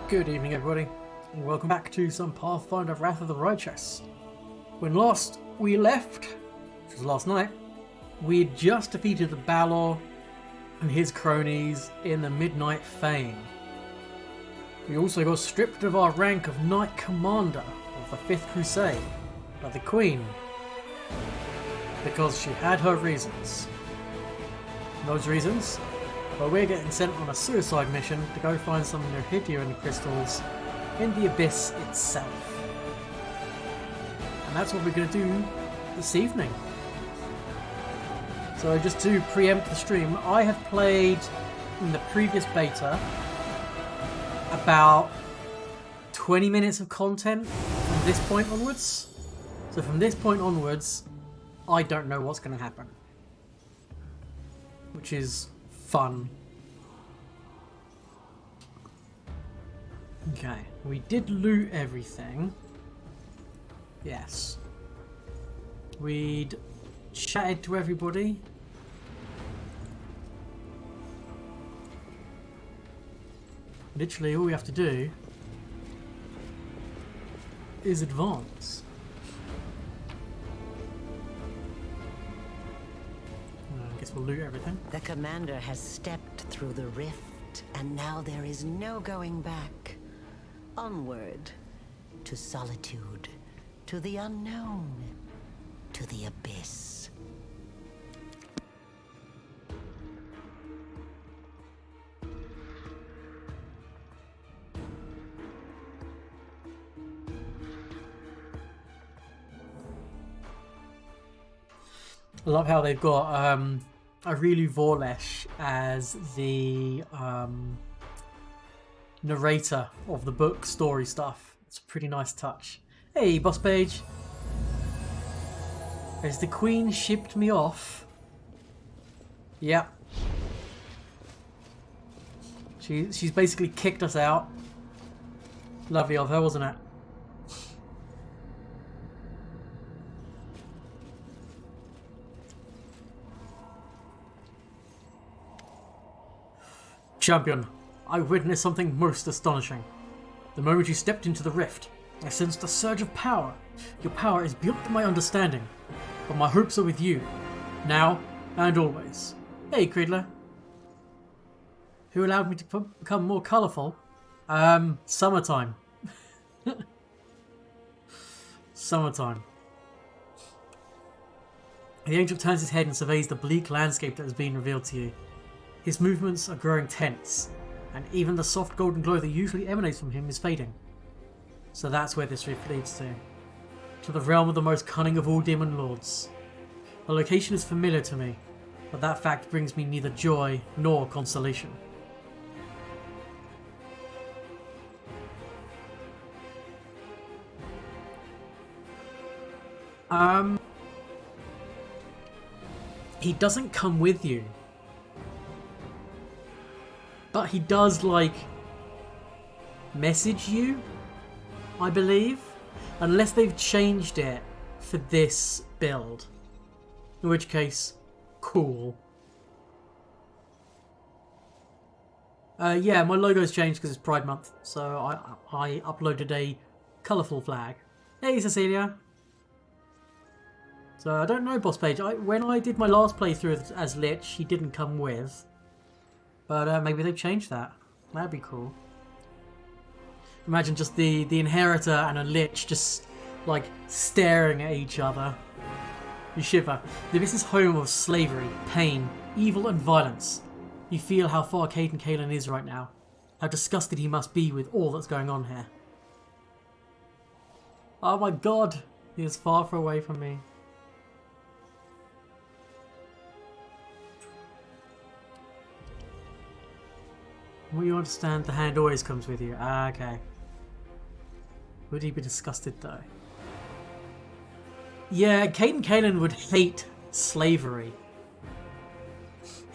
Good evening, everybody, and welcome back to some Pathfinder Wrath of the Righteous. When last we left, which was last night, we had just defeated the Balor and his cronies in the Midnight Fane. We also got stripped of our rank of Knight Commander of the Fifth Crusade by the Queen, because she had her reasons. Those reasons? Well, we're getting sent on a suicide mission to go find some Nohidian crystals in the Abyss itself. And that's what we're going to do this evening. So just to preempt the stream, I have played in the previous beta about 20 minutes of content from this point onwards. So from this point onwards, I don't know what's going to happen. Which is fun. Okay, we did loot everything. Yes. We'd chatted to everybody. Literally all we have to do is advance. I guess we'll loot everything. The commander has stepped through the rift, and now there is no going back. Onward, to solitude, to the unknown, to the abyss. I love how they've got Aurelie Vorlesh as the narrator of the book story stuff. It's a pretty nice touch. Hey, boss page. Has the Queen shipped me off? Yep. She's basically kicked us out. Lovely of her, wasn't it? Champion, I witnessed something most astonishing. The moment you stepped into the rift, I sensed a surge of power. Your power is beyond my understanding, but my hopes are with you, now and always. Hey, Creedler. Who allowed me to become more colourful? Summertime. Summertime. The angel turns his head and surveys the bleak landscape that has been revealed to you. His movements are growing tense, and even the soft golden glow that usually emanates from him is fading. So that's where this rift leads to. To the realm of the most cunning of all demon lords. The location is familiar to me, but that fact brings me neither joy nor consolation. He doesn't come with you. But he does, like, message you, I believe. Unless they've changed it for this build. In which case, cool. Yeah, my logo's changed because it's Pride Month. So I uploaded a colourful flag. Hey, Cecilia. So I don't know, boss page. When I did my last playthrough as Lich, he didn't come with. But maybe they've changed that. That'd be cool. Imagine just the Inheritor and a Lich just, like, staring at each other. You shiver. The Abyss is home of slavery, pain, evil and violence. You feel how far Caden Kalen is right now. How disgusted he must be with all that's going on here. Oh my god. He is far away from me. Well, you understand the hand always comes with you. Ah, okay. Would he be disgusted though? Yeah, Caden Kalen would hate slavery.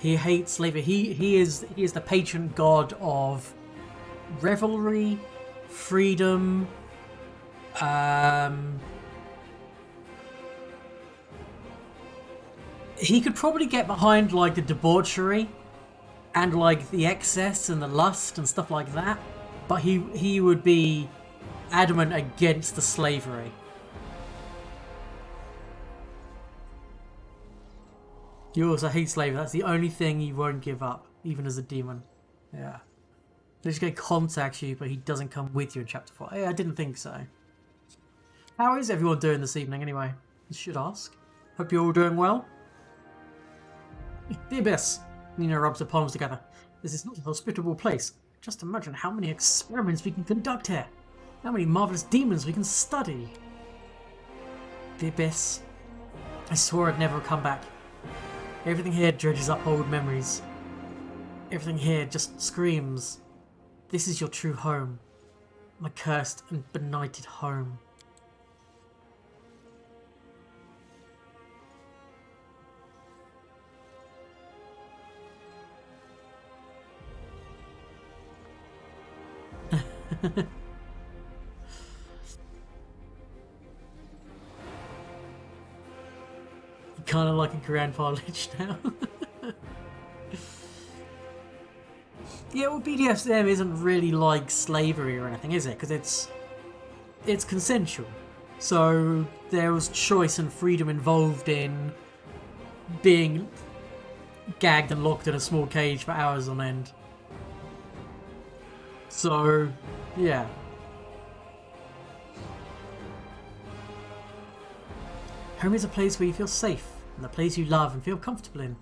He hates slavery. He is the patron god of revelry, freedom, he could probably get behind like the debauchery and like the excess and the lust and stuff like that. but he would be adamant against the slavery. You also hate slavery. That's the only thing he won't give up, even as a demon. Yeah. This guy contacts you, but he doesn't come with you in Chapter 4. Hey, I didn't think so. How is everyone doing this evening, anyway? I should ask. Hope you're all doing well. The Abyss. Nina rubs her palms together. This is not a hospitable place. Just imagine how many experiments we can conduct here. How many marvelous demons we can study. The Abyss. I swore I'd never come back. Everything here dredges up old memories. Everything here just screams, this is your true home. My cursed and benighted home. Kind of like a Grandpa Lich now. Yeah, well, BDSM isn't really like slavery or anything, is it? Because it's consensual. So there was choice and freedom involved in being gagged and locked in a small cage for hours on end. So, yeah. Home is a place where you feel safe, and a place you love and feel comfortable in.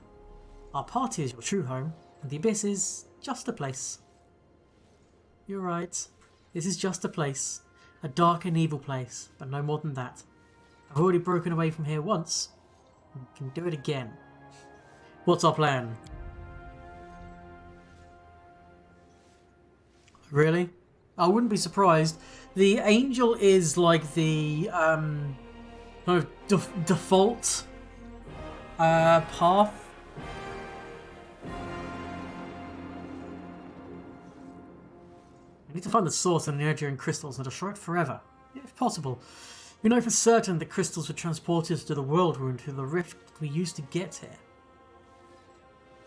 Our party is your true home, and the Abyss is just a place. You're right. This is just a place. A dark and evil place, but no more than that. I've already broken away from here once, and can do it again. What's our plan? Really? I wouldn't be surprised. The angel is like the kind of default path. I need to find the source of the Nigerian crystals and destroy it forever, if possible. We know for certain the crystals were transported to the world wound through the rift we used to get here.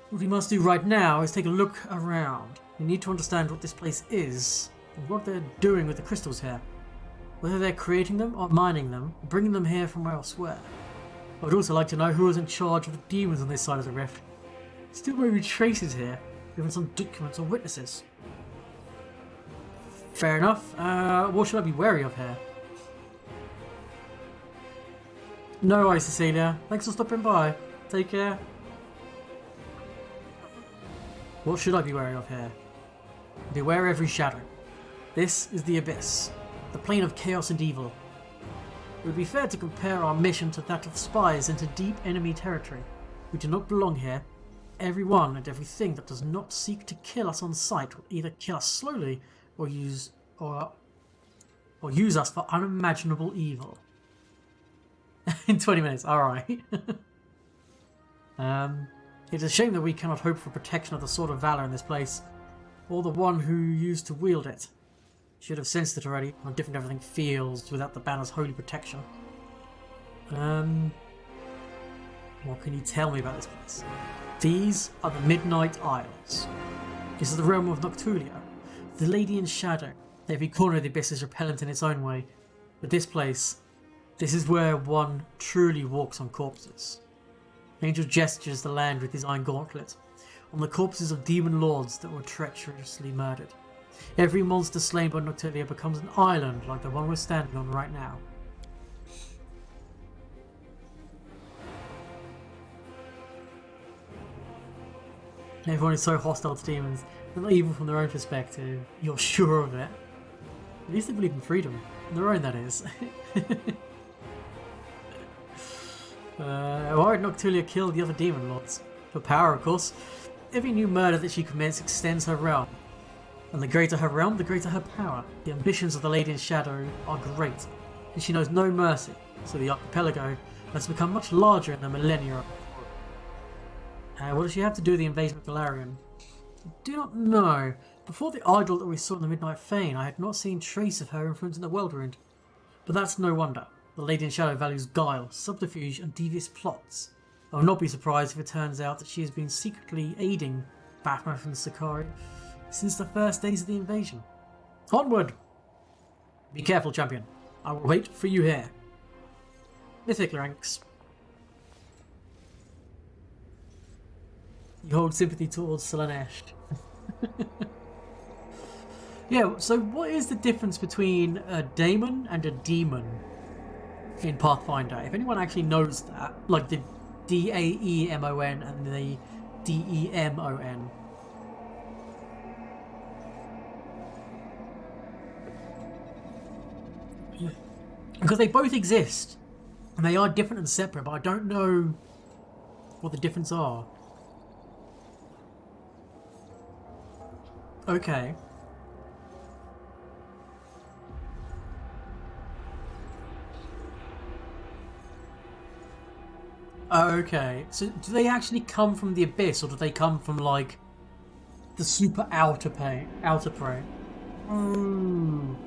What we must do right now is take a look around. We need to understand what this place is and what they're doing with the crystals here. Whether they're creating them or mining them, or bringing them here from elsewhere. I would also like to know who is in charge of the demons on this side of the rift. Still may be traces here, even some documents or witnesses. Fair enough. What should I be wary of here? No worries, Cecilia. Thanks for stopping by. Take care. What should I be wary of here? Beware every shadow. This is the Abyss, the plane of chaos and evil. It would be fair to compare our mission to that of spies into deep enemy territory. We do not belong here. Everyone and everything that does not seek to kill us on sight will either kill us slowly or use us for unimaginable evil. In 20 minutes, alright. It is a shame that we cannot hope for protection of the Sword of Valor in this place, or the one who used to wield it. Should have sensed it already, how different everything feels without the banner's holy protection. What can you tell me about this place? These are the Midnight Isles. This is the realm of Noctulia, the Lady in Shadow. Every corner of the Abyss is repellent in its own way, but this place, this is where one truly walks on corpses. Angel gestures the land with his iron gauntlet, on the corpses of demon lords that were treacherously murdered. Every monster slain by Noctulia becomes an island like the one we're standing on right now. Everyone is so hostile to demons. They're not evil from their own perspective. You're sure of it. At least they believe in freedom. Their own, that is. Why did Noctulia kill the other demon lords? For power, of course. Every new murder that she commits extends her realm. And the greater her realm, the greater her power. The ambitions of the Lady in Shadow are great, and she knows no mercy, so the archipelago has become much larger in the millennia. What does she have to do with the invasion of Galarian? I do not know. Before the idol that we saw in the Midnight Fane, I had not seen trace of her influence in the world ruined. But that's no wonder. The Lady in Shadow values guile, subterfuge, and devious plots. I will not be surprised if it turns out that she has been secretly aiding Batman and Sakari since the first days of the invasion. Onward! Be careful, champion. I will wait for you here. Mythic ranks. You hold sympathy towards Slanesh. Yeah, so what is the difference between a daemon and a demon in Pathfinder? If anyone actually knows that, like the Daemon and the Demon. Because they both exist, and they are different and separate, but I don't know what the difference are. Okay. Okay, so do they actually come from the abyss, or do they come from, like, the super outer plane? Ooh.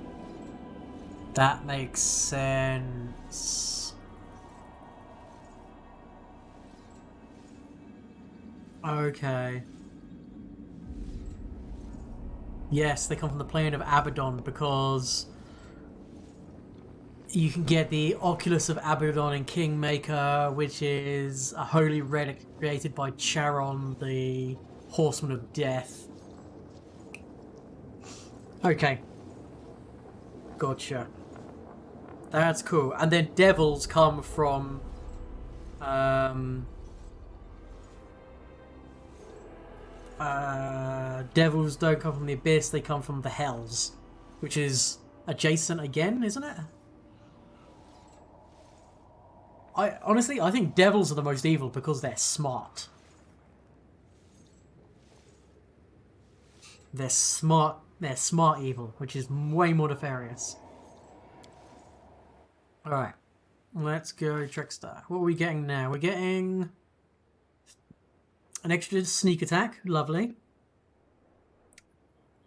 That makes sense. Okay. Yes, they come from the plane of Abaddon because you can get the Oculus of Abaddon in Kingmaker, which is a holy relic created by Charon, the Horseman of Death. Okay. Gotcha. That's cool. And then devils come from devils don't come from the abyss, they come from the hells, which is adjacent again, isn't it? I think devils are the most evil because they're smart. They're smart evil, which is way more nefarious. Alright. Let's go Trickster. What are we getting now? We're getting an extra sneak attack. Lovely.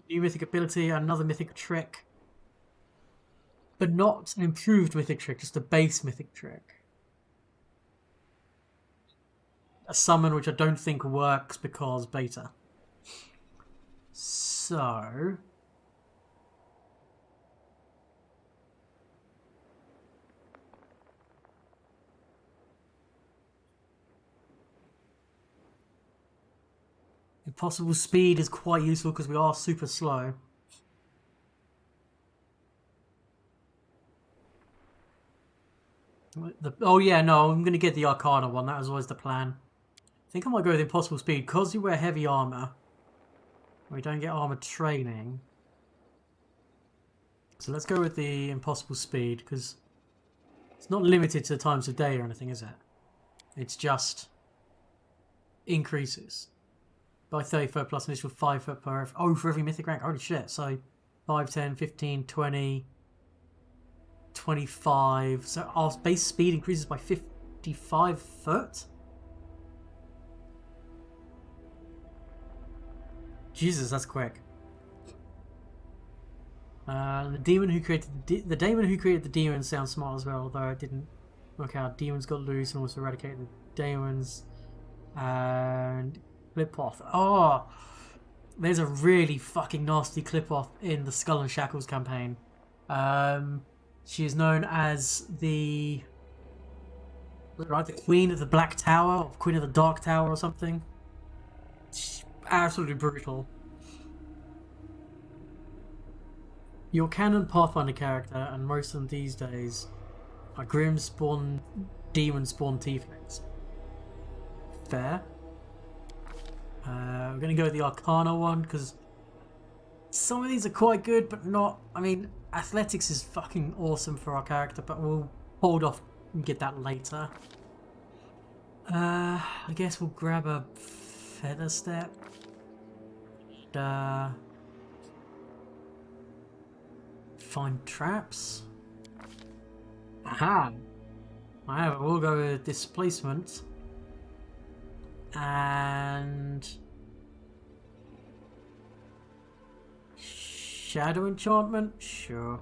New mythic ability, another mythic trick. But not an improved mythic trick, just a base mythic trick. A summon which I don't think works because beta. So... Impossible speed is quite useful because we are super slow. Oh yeah, no, I'm going to get the Arcana one. That was always the plan. I think I might go with impossible speed because you wear heavy armor. We don't get armor training. So let's go with the impossible speed because it's not limited to the times of day or anything, is it? It's just increases by 30 foot plus an additional 5 foot per... Oh, for every mythic rank. Holy shit. So 5, 10, 15, 20, 25. So our base speed increases by 55 foot? Jesus, that's quick. The demon who created the daemon who created the demon sounds smart as well, although it didn't work out. Demons got loose and also eradicated the daemons. And clip-off. Oh, there's a really fucking nasty clip-off in the Skull and Shackles campaign. She is known as the Queen of the Black Tower, or Queen of the Dark Tower, or something. She's absolutely brutal. Your canon Pathfinder character, and most of them these days, are Grim spawn, Demon spawn Tieflings. Fair. We're going to go with the Arcana one, because some of these are quite good, but not... I mean, Athletics is fucking awesome for our character, but we'll hold off and get that later. I guess we'll grab a Feather Step. Find traps. Aha! We'll go with Displacement. And... Shadow Enchantment? Sure.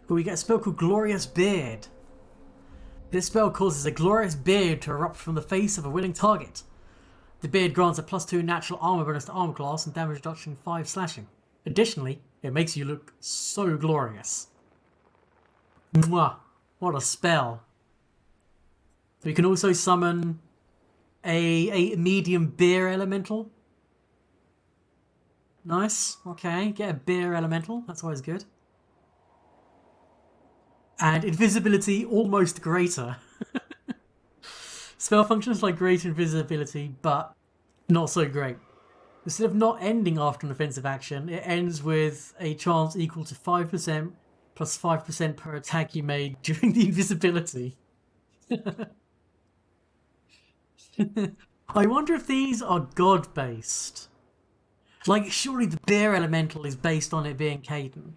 But we get a spell called Glorious Beard. This spell causes a glorious beard to erupt from the face of a willing target. The beard grants a +2 natural armor bonus to armor class and damage reduction 5 slashing. Additionally, It makes you look so glorious. Mwah! What a spell. We can also summon a medium beer elemental. Nice. Okay, get a beer elemental. That's always good. And invisibility almost greater. Spell functions like great invisibility, but not so great. Instead of not ending after an offensive action, it ends with a chance equal to 5% plus 5% per attack you made during the invisibility. I wonder if these are god-based. Like, surely the bear elemental is based on it being Caden.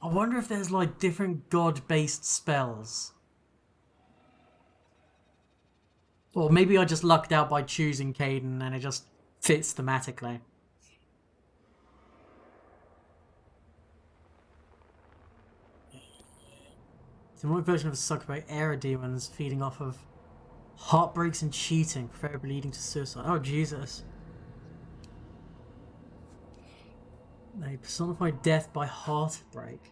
I wonder if there's like different god-based spells. Or maybe I just lucked out by choosing Caden and it just fits thematically. It's a more version of a sucker by aerodemons feeding off of heartbreaks and cheating, preferably leading to suicide. Oh, Jesus. They personify death by heartbreak.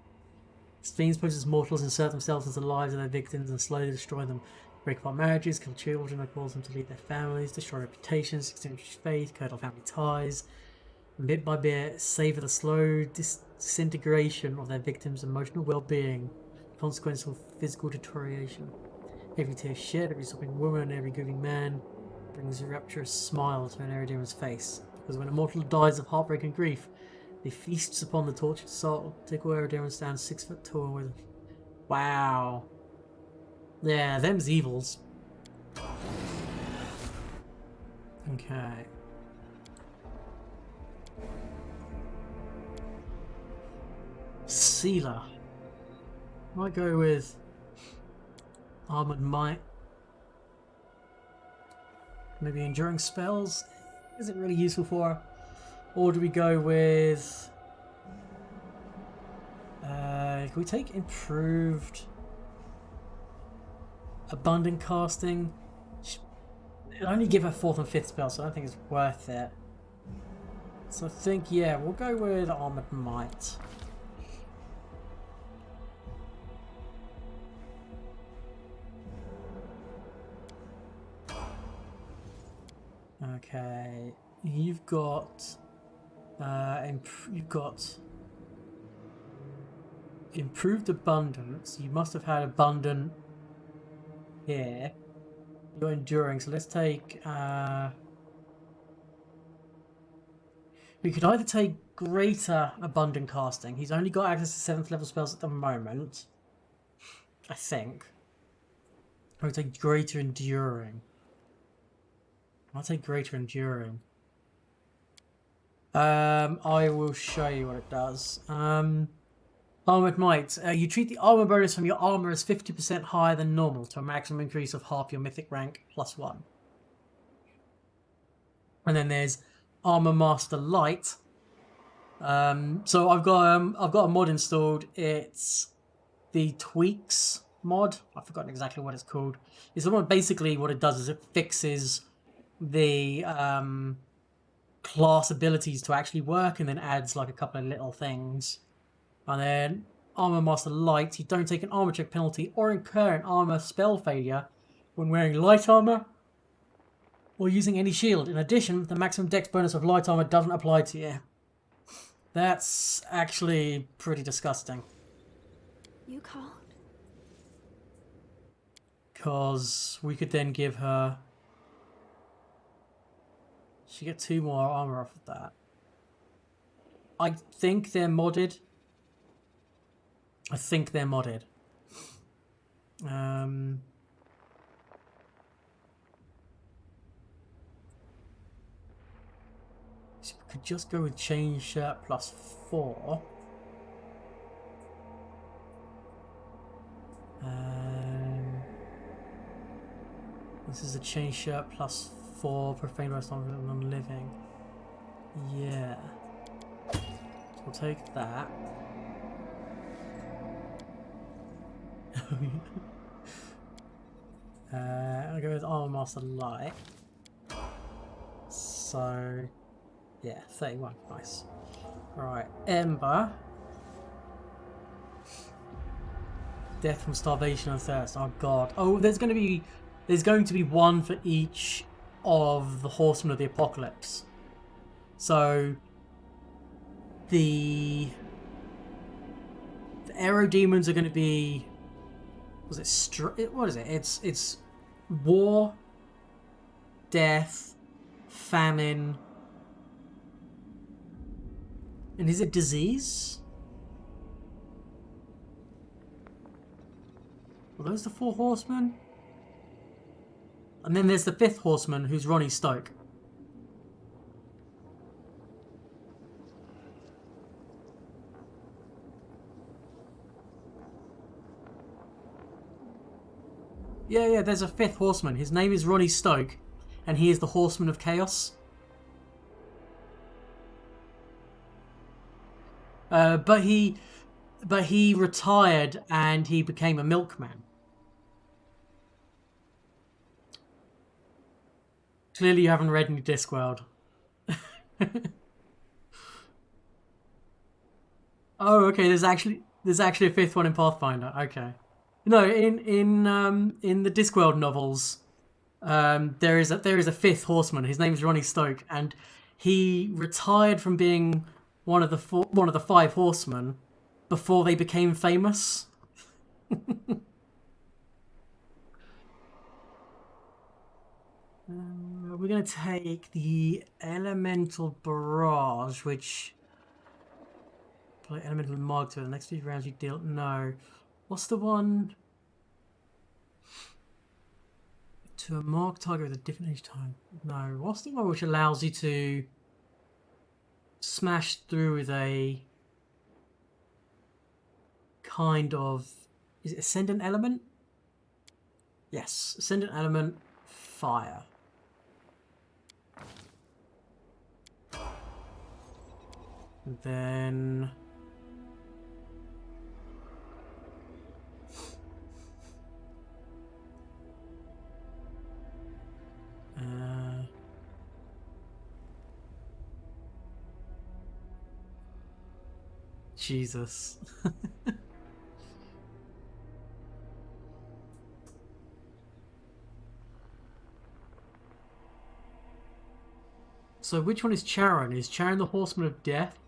Fiends pose as mortals, insert themselves into the lives of their victims and slowly destroy them. Break apart marriages, kill children, and cause them to leave their families, destroy reputations, extinguish faith, cut off family ties. And bit by bit, savor the slow disintegration of their victims' emotional well-being, consequence of physical deterioration. Every tear shed, every sobbing woman, every grieving man brings a rapturous smile to an Eridamon's face. Because when a mortal dies of heartbreak and grief, they feasts upon the tortured soul. Take away Eridaman stands 6 foot tall with. Wow. Yeah, them's evils. Okay. Sealer. Might go with Armored Might. Maybe enduring spells isn't really useful for her. Or do we go with... can we take improved abundant casting? It'll only give her 4th and 5th spells, so I don't think it's worth it. So I think, yeah, we'll go with Armored Might. Okay, you've got improved abundance. You must have had abundant here. You're enduring, so let's take. We could either take greater abundant casting. He's only got access to 7th level spells at the moment, I think. Or we take greater enduring. I'll take greater enduring. I will show you what it does. Armored Might. You treat the armor bonus from your armor as 50% higher than normal to a maximum increase of half your mythic rank plus 1. And then there's Armor Master Light. So I've got a mod installed. It's the Tweaks mod. I've forgotten exactly what it's called. It's the one. Basically, what it does is it fixes the class abilities to actually work, and then adds like a couple of little things. And then Armor Master Light, you don't take an armor check penalty or incur an armor spell failure when wearing light armor or using any shield. In addition, the maximum dex bonus of light armor doesn't apply to you. That's actually pretty disgusting. You called? Because we could then give her... She get 2 more armor off of that. I think they're modded. So we could just go with chain shirt plus 4. This is a chain shirt plus 4 profane rest on non-living. Yeah. So we'll take that. I'll go with Armor Master Light. So Yeah, 31. Nice. Alright, Ember. Death from starvation and thirst. Oh god. Oh, there's going to be one for each of the Horsemen of the Apocalypse. So the Aero Demons are going to be, what is it? It's war, death, famine, and is it disease? Are those the 4 horsemen? And then there's the 5th horseman, who's Ronnie Stoke. Yeah, there's a 5th horseman. His name is Ronnie Stoke, and he is the Horseman of Chaos. But he retired and he became a milkman. Clearly, you haven't read any Discworld. Oh, okay. There's actually a 5th one in Pathfinder. Okay. No, in the Discworld novels, there is a 5th horseman. His name is Ronnie Stoke, and he retired from being one of the 5 horsemen before they became famous. We're going to take the Elemental Barrage, which... Play Elemental Mark to the next few rounds you deal... No. What's the one... To a marked target with a different each time? No. What's the one which allows you to smash through with a... kind of... Is it Ascendant Element? Yes. Ascendant Element, Fire. And then... Jesus. So which one is Charon? Is Charon the Horseman of Death?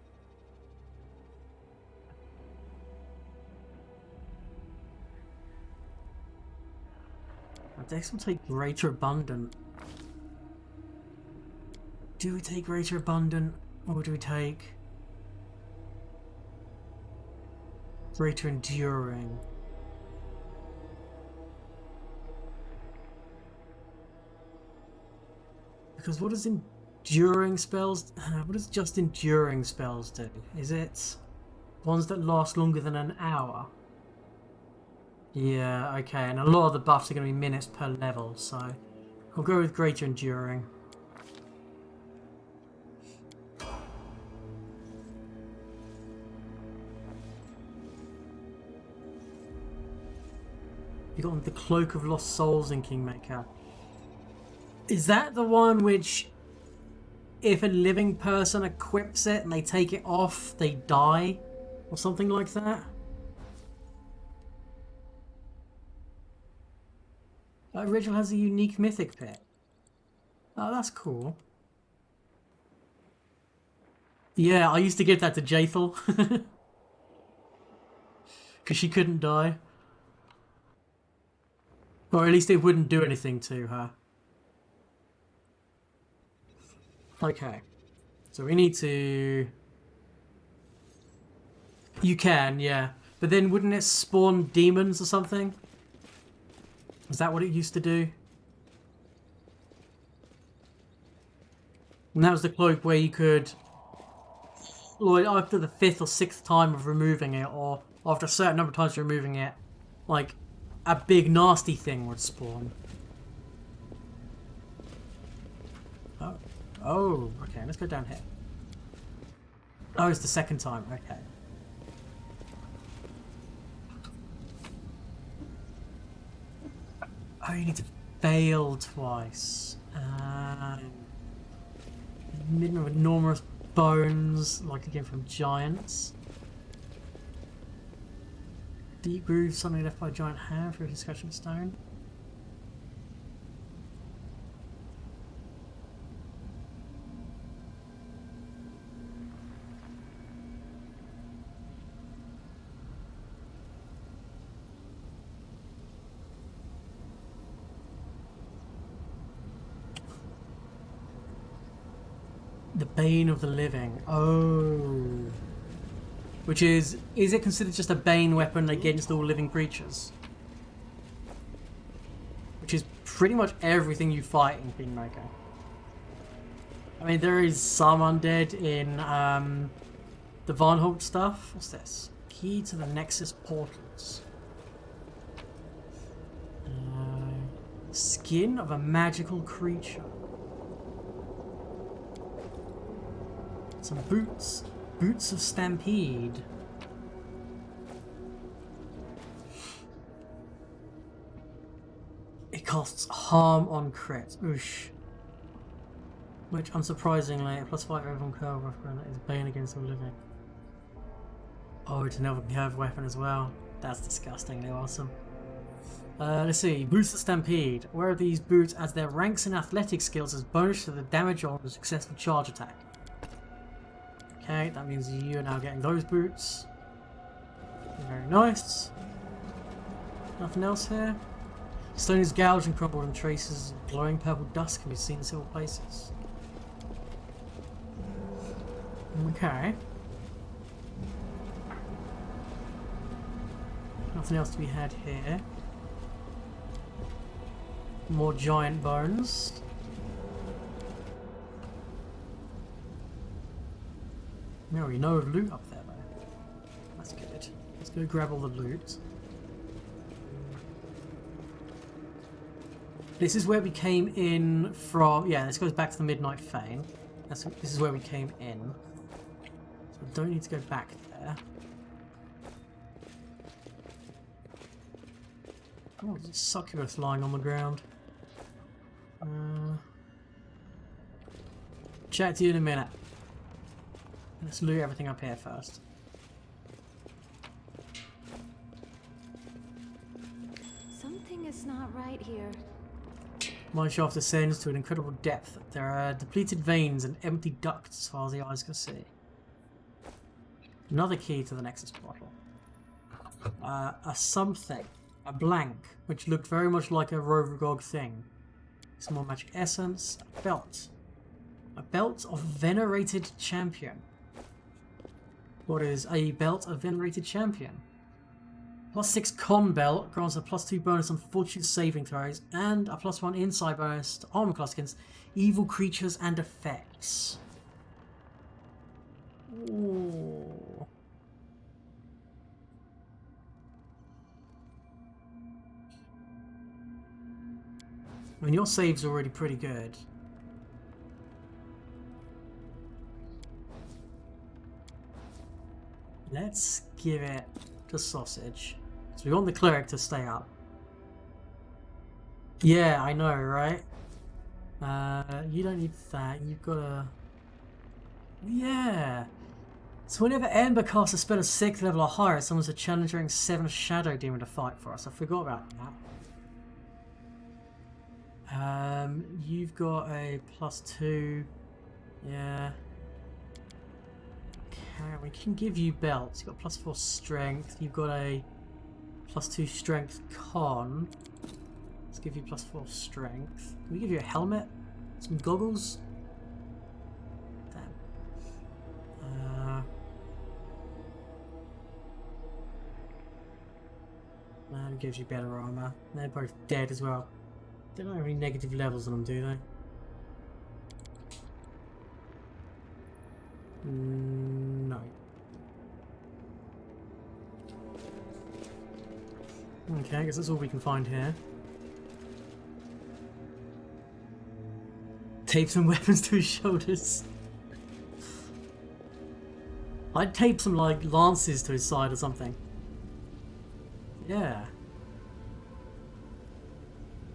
Dex will take Greater Abundant. Do we take Greater Abundant, or do we take Greater Enduring? Because what does Enduring spells... What does just Enduring spells do? Is it ones that last longer than an hour? Yeah, okay, and a lot of the buffs are going to be minutes per level, so we'll go with Greater Enduring. You got the Cloak of Lost Souls in Kingmaker. Is that the one which, if a living person equips it and they take it off, they die? Or something like that? That original has a unique mythic pit. Oh, that's cool. Yeah, I used to give that to Jaethal. Because she couldn't die. Or at least it wouldn't do anything to her. Okay. So we need to... You can, yeah. But then wouldn't it spawn demons or something? Is that what it used to do? And that was the cloak where you could... Like, after the 5th or 6th time of removing it, or after a certain number of times of removing it, like, a big nasty thing would spawn. Oh, okay, let's go down here. Oh, it's the 2nd time, okay. Oh, you need to fail twice. enormous bones, like again from giants. Deep grooves suddenly left by a giant hand through his scratching stone. The Bane of the Living. Oh. Which is it considered just a Bane weapon against all living creatures? Which is pretty much everything you fight in Kingmaker. I mean, there is some undead in the Varnholt stuff. What's this? Key to the Nexus portals. Skin of a magical creature. Some boots. Boots of Stampede. It costs harm on crit. Oosh. Which, unsurprisingly, plus 5 everyone curve weapon is Bane against all living. Oh, it's another curved weapon as well. That's disgustingly awesome. Let's see. Boots of Stampede. Wear these boots as their ranks and athletic skills as bonus to the damage on a successful charge attack. Okay, that means you are now getting those boots. Very nice. Nothing else here. Stone is gouged and crumbled, and traces of glowing purple dust can be seen in several places. Okay. Nothing else to be had here. More giant bones. We already know of loot up there though. That's good. Let's go grab all the loot. This is where we came in from. Yeah, this goes back to the Midnight Fane. This is where we came in. So we don't need to go back there. Oh, there's a succubus lying on the ground. Chat to you in a minute. Let's loot everything up here first. Something is not right here. Mineshaft ascends to an incredible depth. There are depleted veins and empty ducts as far as the eyes can see. Another key to the Nexus portal. A something. A blank, which looked very much like a Rovagog thing. Some more magic essence. A belt. A belt of venerated champion. What is a belt of venerated champion? +6 con belt grants a +2 bonus on fortune saving throws and a +1 inside bonus to armor class against evil creatures and effects. Ooh. I mean, your save's already pretty good. Let's give it to sausage. So we want the cleric to stay up. Yeah, I know, right? You don't need that. You've got a... Yeah. So whenever Ember casts a spell of 6th level or higher, someone's a challenging 7th Shadow Demon to fight for us. I forgot about that. You've got a +2. Yeah. Okay, we can give you belts. You've got +4 strength. You've got a +2 strength con. Let's give you +4 strength. Can we give you a helmet? Some goggles? Damn. That gives you better armor. They're both dead as well. They don't have any negative levels on them, do they? No. Okay, I guess that's all we can find here. Tape some weapons to his shoulders. I'd tape some, like, lances to his side or something. Yeah.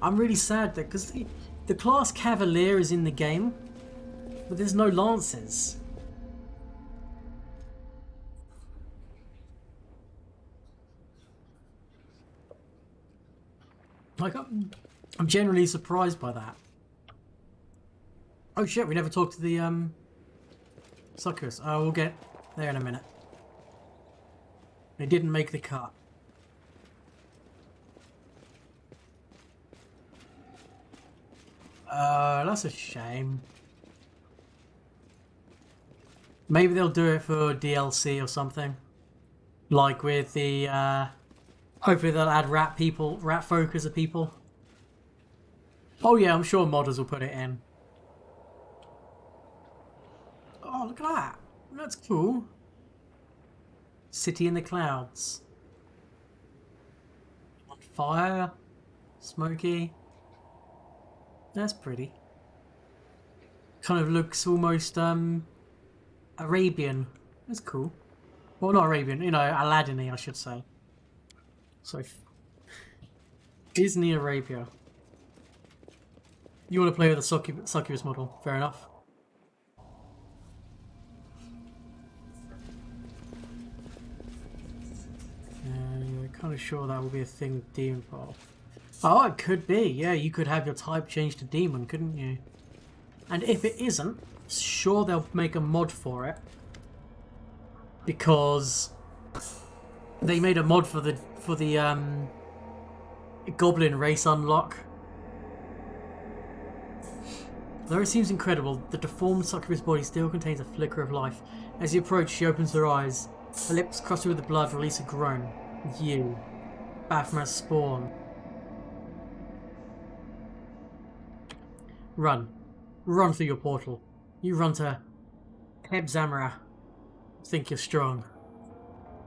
I'm really sad that, because the class Cavalier is in the game, But there's no lances. Like, I'm generally surprised by that. Oh shit, we never talked to the suckers. Oh, we'll get there in a minute. They didn't make the cut. That's a shame. Maybe they'll do it for DLC or something. Like with the, hopefully they'll add rat folk as a people. Oh yeah, I'm sure modders will put it in. Oh, look at that. That's cool. City in the clouds. On fire. Smoky. That's pretty. Kind of looks almost, Arabian. That's cool. Well, not Arabian, you know, Aladdin-y, I should say. So, Disney Arabia. You want to play with the succubus model, fair enough. I'm kind of sure that will be a thing with Demon Path. Oh, it could be. Yeah, you could have your type change to Demon, couldn't you? And if it isn't, sure they'll make a mod for it. Because they made a mod for the Goblin race unlock. Though it seems incredible, the deformed succubus body still contains a flicker of life. As you approach, she opens her eyes. Her lips, crusted with the blood, release a groan. You. Baphomet's spawn. Run. Run through your portal. You run to Heb Zamara. Think you're strong.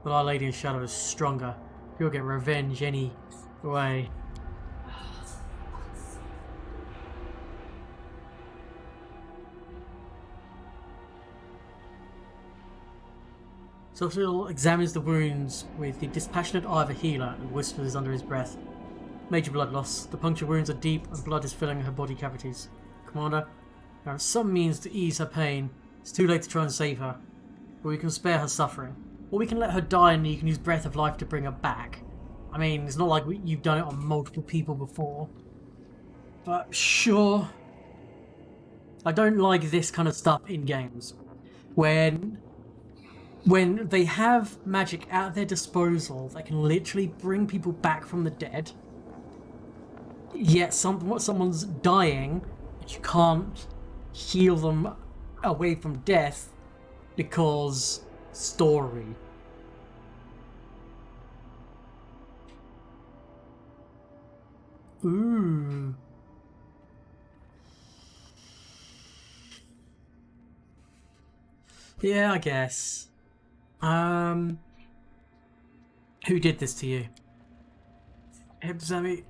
But Our Lady in Shadow is stronger. You'll get revenge any way. Sophiel examines the wounds with the dispassionate eye of a healer and whispers under his breath. Major blood loss. The puncture wounds are deep and blood is filling her body cavities. Commander, there are some means to ease her pain. It's too late to try and save her. But we can spare her suffering. Or we can let her die and you can use Breath of Life to bring her back. I mean, it's not like you've done it on multiple people before. But sure. I don't like this kind of stuff in games. When they have magic at their disposal that can literally bring people back from the dead, yet someone's dying, but you can't heal them away from death because story. Ooh. Yeah, I guess. Who did this to you? Ibzamira.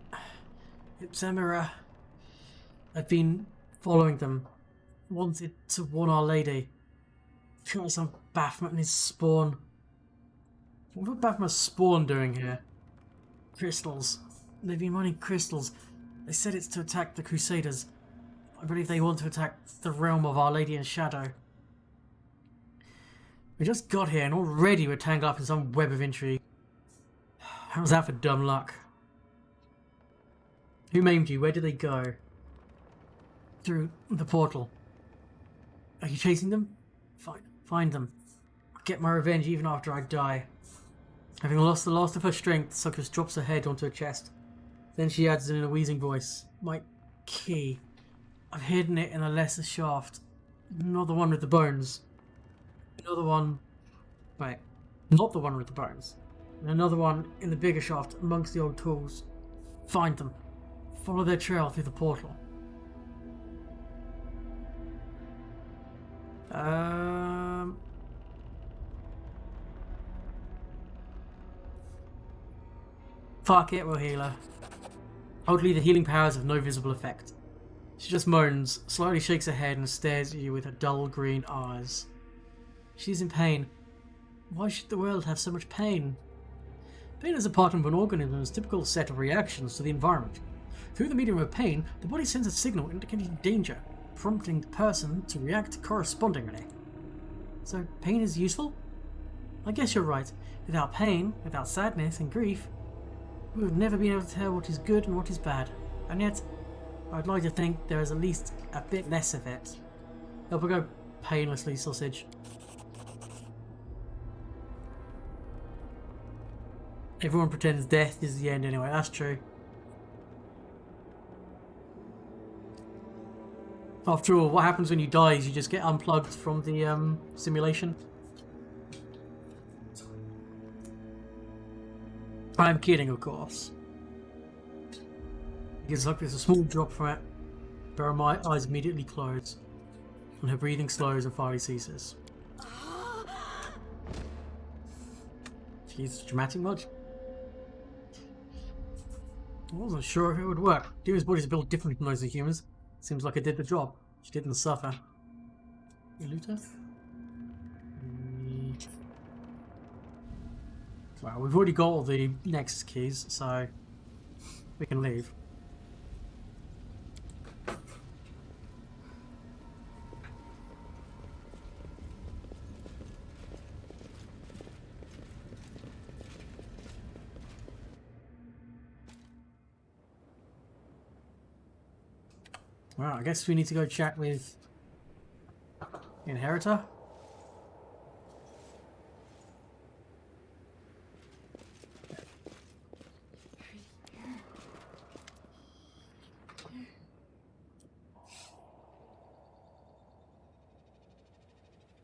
I've been following them. Wanted to warn Our Lady. Feel like some Baphomet and his spawn. What are Baphomet's spawn doing here? Crystals. They've been mining crystals. They said it's to attack the Crusaders. I believe they want to attack the realm of Our Lady in Shadow. We just got here and already we're tangled up in some web of intrigue. How's that for dumb luck? Who maimed you? Where did they go? Through the portal. Are you chasing them? Fine. Find them. I'll get my revenge even after I die. Having lost the last of her strength, Succubus drops her head onto her chest. Then she adds in a wheezing voice, "My key. I've hidden it in a lesser shaft. Not the one with the bones. Another one... Wait. Not the one with the bones. Another one in the bigger shaft amongst the old tools. Find them. Follow their trail through the portal." Fuck it, we'll heal her. Outwardly, the healing powers have no visible effect. She just moans, slightly shakes her head and stares at you with her dull green eyes. She's in pain. Why should the world have so much pain? Pain is a part of an organism's typical set of reactions to the environment. Through the medium of pain, the body sends a signal indicating danger. prompting the person to react correspondingly. So pain is useful? I guess you're right. Without pain, without sadness and grief, we would never be able to tell what is good and what is bad. And yet, I'd like to think there is at least a bit less of it. Help her go painlessly, sausage. Everyone pretends death is the end anyway, that's true. After all, what happens when you die is you just get unplugged from the simulation. I'm kidding, of course. It's like there's a small drop from it, but her eyes immediately close, and her breathing slows and finally ceases. She's dramatic much. I wasn't sure if it would work. Demons' bodies are built differently from those of humans. Seems like it did the job. She didn't suffer. Looter? Well, we've already got all the Nexus keys, so we can leave. Well, I guess we need to go chat with Inheritor.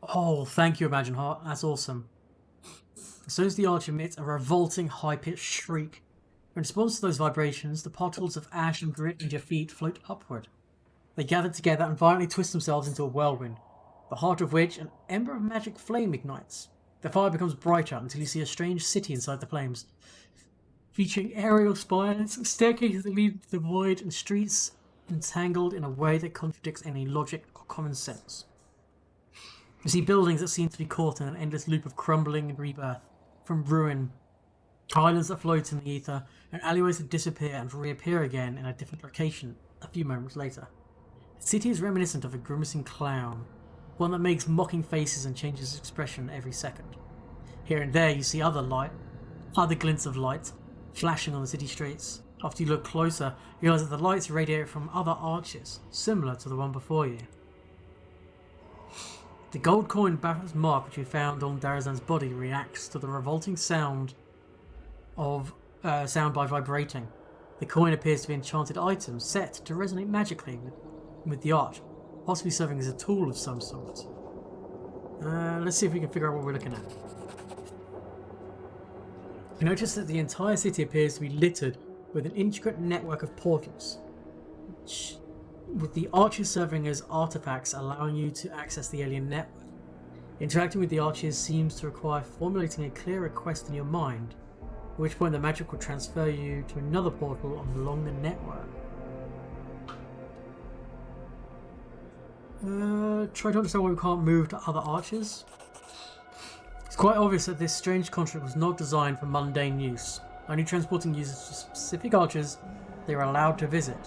Oh, thank you, Imagine Heart. That's awesome. As soon as the arch emits a revolting, high-pitched shriek, in response to those vibrations, the particles of ash and grit at your feet float upward. They gather together and violently twist themselves into a whirlwind, the heart of which an ember of magic flame ignites. The fire becomes brighter until you see a strange city inside the flames, featuring aerial spires, staircases that lead to the void, and streets entangled in a way that contradicts any logic or common sense. You see buildings that seem to be caught in an endless loop of crumbling and rebirth, from ruin, islands that float in the ether, and alleyways that disappear and reappear again in a different location a few moments later. The city is reminiscent of a grimacing clown, one that makes mocking faces and changes its expression every second. Here and there you see other glints of light flashing on the city streets. After you look closer, you realize that the lights radiate from other arches, similar to the one before you. The gold coin Baffa's mark which you found on Darazan's body reacts to the revolting sound by vibrating. The coin appears to be an enchanted item set to resonate magically with the arch, possibly serving as a tool of some sort. Let's see if we can figure out what we're looking at. You notice that the entire city appears to be littered with an intricate network of portals, with the arches serving as artifacts allowing you to access the alien network. Interacting with the arches seems to require formulating a clear request in your mind, at which point the magic will transfer you to another portal along the network. Try to understand why we can't move to other arches. It's quite obvious that this strange construct was not designed for mundane use, only transporting users to specific arches they are allowed to visit.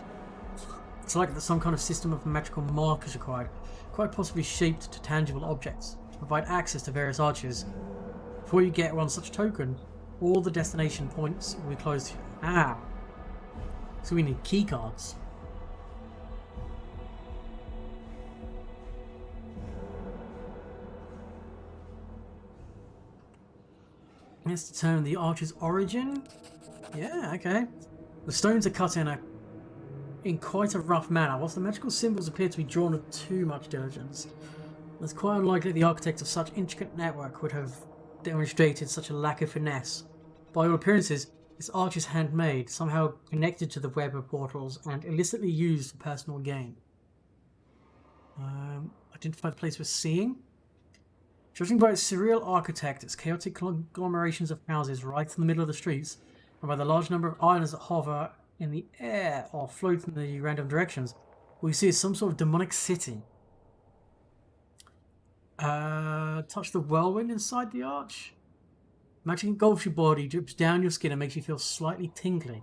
It's like that some kind of system of magical mark is required, quite possibly shaped to tangible objects, to provide access to various arches. Before you get one such token, all the destination points will be closed to you. Ah! So we need keycards. Let's determine the arch's origin. Yeah, okay. The stones are cut in quite a rough manner, whilst the magical symbols appear to be drawn with too much diligence. It's quite unlikely the architect of such intricate network would have demonstrated such a lack of finesse. By all appearances, this arch is handmade, somehow connected to the web of portals and illicitly used for personal gain. Identify the place we're seeing. Judging by its surreal architect, its chaotic conglomerations of houses right in the middle of the streets, and by the large number of islands that hover in the air or float in the random directions, what we see is some sort of demonic city. Touch the whirlwind inside the arch. Magic engulfs your body, drips down your skin and makes you feel slightly tingling.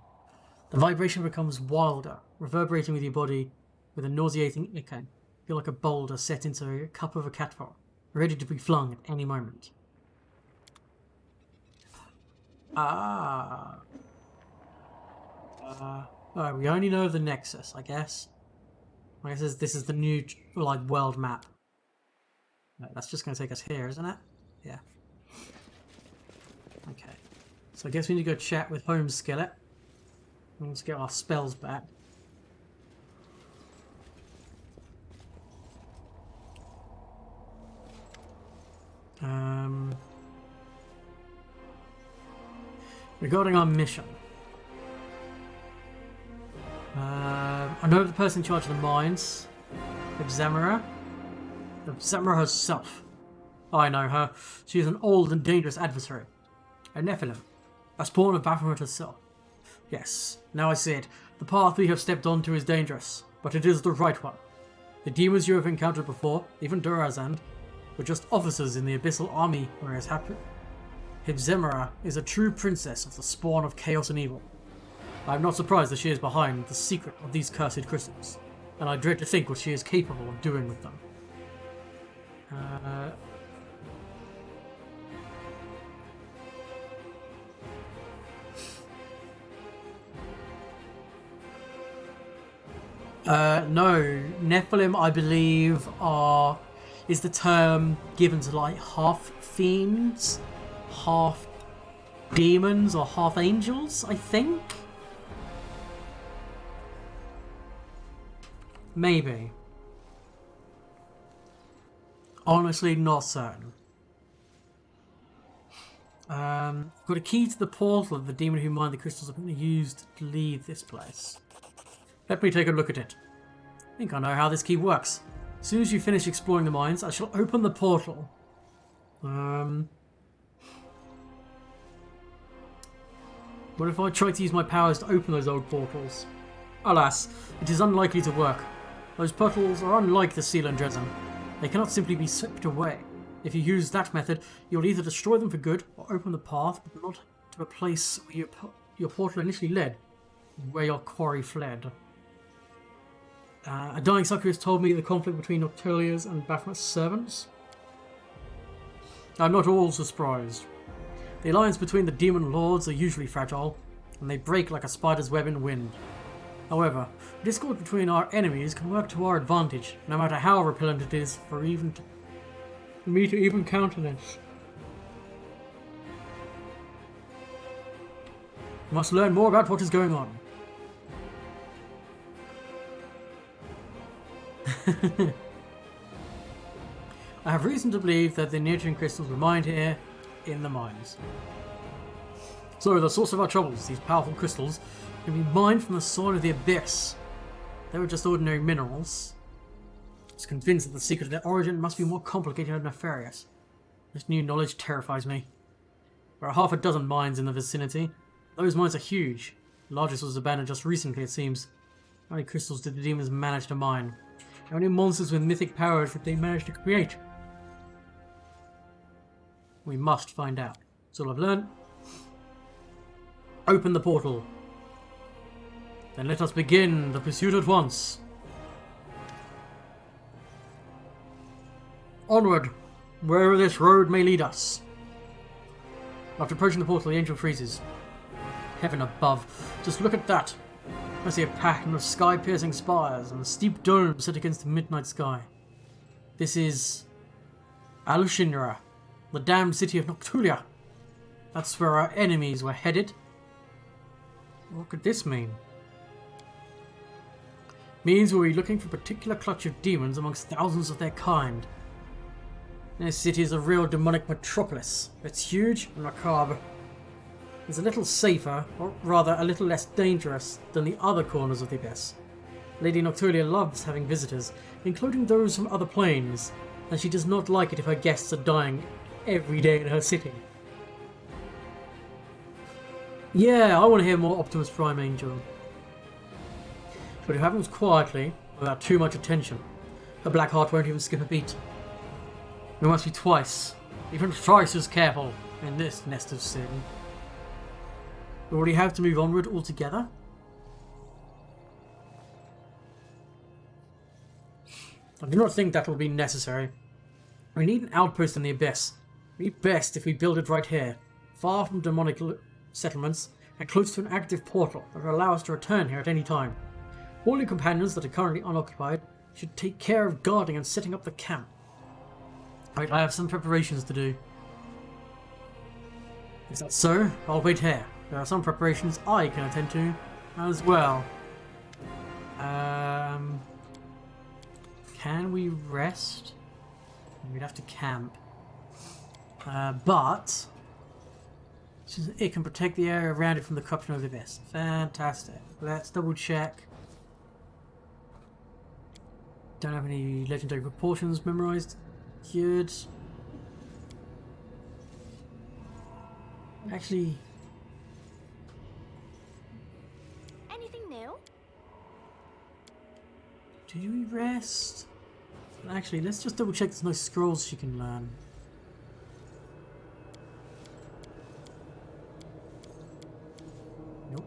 The vibration becomes wilder, reverberating with your body with a nauseating echo. feel like a boulder set into a cup of a catapult, ready to be flung at any moment. Alright, we only know of the Nexus, I guess. I guess this is the new, like, world map. No, that's just going to take us here, isn't it? Yeah. Okay. So I guess we need to go chat with Home Skillet. Let's get our spells back. Regarding our mission. I know the person in charge of the mines. Ibzamara. Ibzamara herself. I know her. She is an old and dangerous adversary. A Nephilim. A spawn of Baphomet herself. Yes, now I see it. The path we have stepped onto is dangerous, but it is the right one. The demons you have encountered before, even Durazand, were just officers in the Abyssal Army, whereas Ibzamara is a true princess of the spawn of chaos and evil. I am not surprised that she is behind the secret of these cursed crystals, and I dread to think what she is capable of doing with them. No, Nephilim, I believe, is the term given to like half fiends, half demons, or half angels, I think? Maybe. Honestly, not certain. Got a key to the portal the demon who mined the crystals have been used to leave this place. Let me take a look at it. I think I know how this key works. As soon as you finish exploring the mines, I shall open the portal. What if I try to use my powers to open those old portals? Alas, it is unlikely to work. Those portals are unlike the Seal and Dresden. They cannot simply be swept away. If you use that method, you'll either destroy them for good or open the path, but not to a place where your portal initially led, where your quarry fled. A dying sucker has told me the conflict between Noctilia's and Baphomet's servants. I'm not all surprised. The alliance between the demon lords are usually fragile, and they break like a spider's web in wind. However, discord between our enemies can work to our advantage, no matter how repellent it is for me to even countenance. We must learn more about what is going on. I have reason to believe that the nutrient crystals were mined here in the mines. So the source of our troubles, these powerful crystals, can be mined from the soil of the abyss. They were just ordinary minerals. I was convinced that the secret of their origin must be more complicated and nefarious. This new knowledge terrifies me. There are half a dozen mines in the vicinity. Those mines are huge. The largest was abandoned just recently, it seems. How many crystals did the demons manage to mine? How many monsters with mythic powers did they manage to create? We must find out. That's all I've learned. Open the portal. Then let us begin the pursuit at once. Onward, wherever this road may lead us. After approaching the portal, the angel freezes. Heaven above, just look at that. I see a pattern of sky-piercing spires and a steep dome set against the midnight sky. This is Alushinra, the damned city of Noctulia. That's where our enemies were headed. What could this mean? Means we'll be looking for a particular clutch of demons amongst thousands of their kind. This city is a real demonic metropolis. It's huge and macabre. It's a little safer, or rather a little less dangerous, than the other corners of the abyss. Lady Noctulia loves having visitors, including those from other planes, and she does not like it if her guests are dying every day in her city. Yeah, I want to hear more Optimus Prime Angel. But it happens quietly, without too much attention. Her black heart won't even skip a beat. We must be twice, even thrice as careful in this nest of sin. We already have to move onward altogether. I do not think that will be necessary. We need an outpost in the Abyss. It would be best if we build it right here, far from demonic settlements and close to an active portal that will allow us to return here at any time. All your companions that are currently unoccupied should take care of guarding and setting up the camp. Right, I have some preparations to do. Is that so? I'll wait here. There are some preparations I can attend to as well. Can we rest? We'd have to camp. But it can protect the area around it from the corruption of the abyss. Fantastic. Let's double check. Don't have any legendary proportions memorized. Good. Actually, Anything new? do we rest? Actually, let's just double check there's no scrolls she can learn. Nope.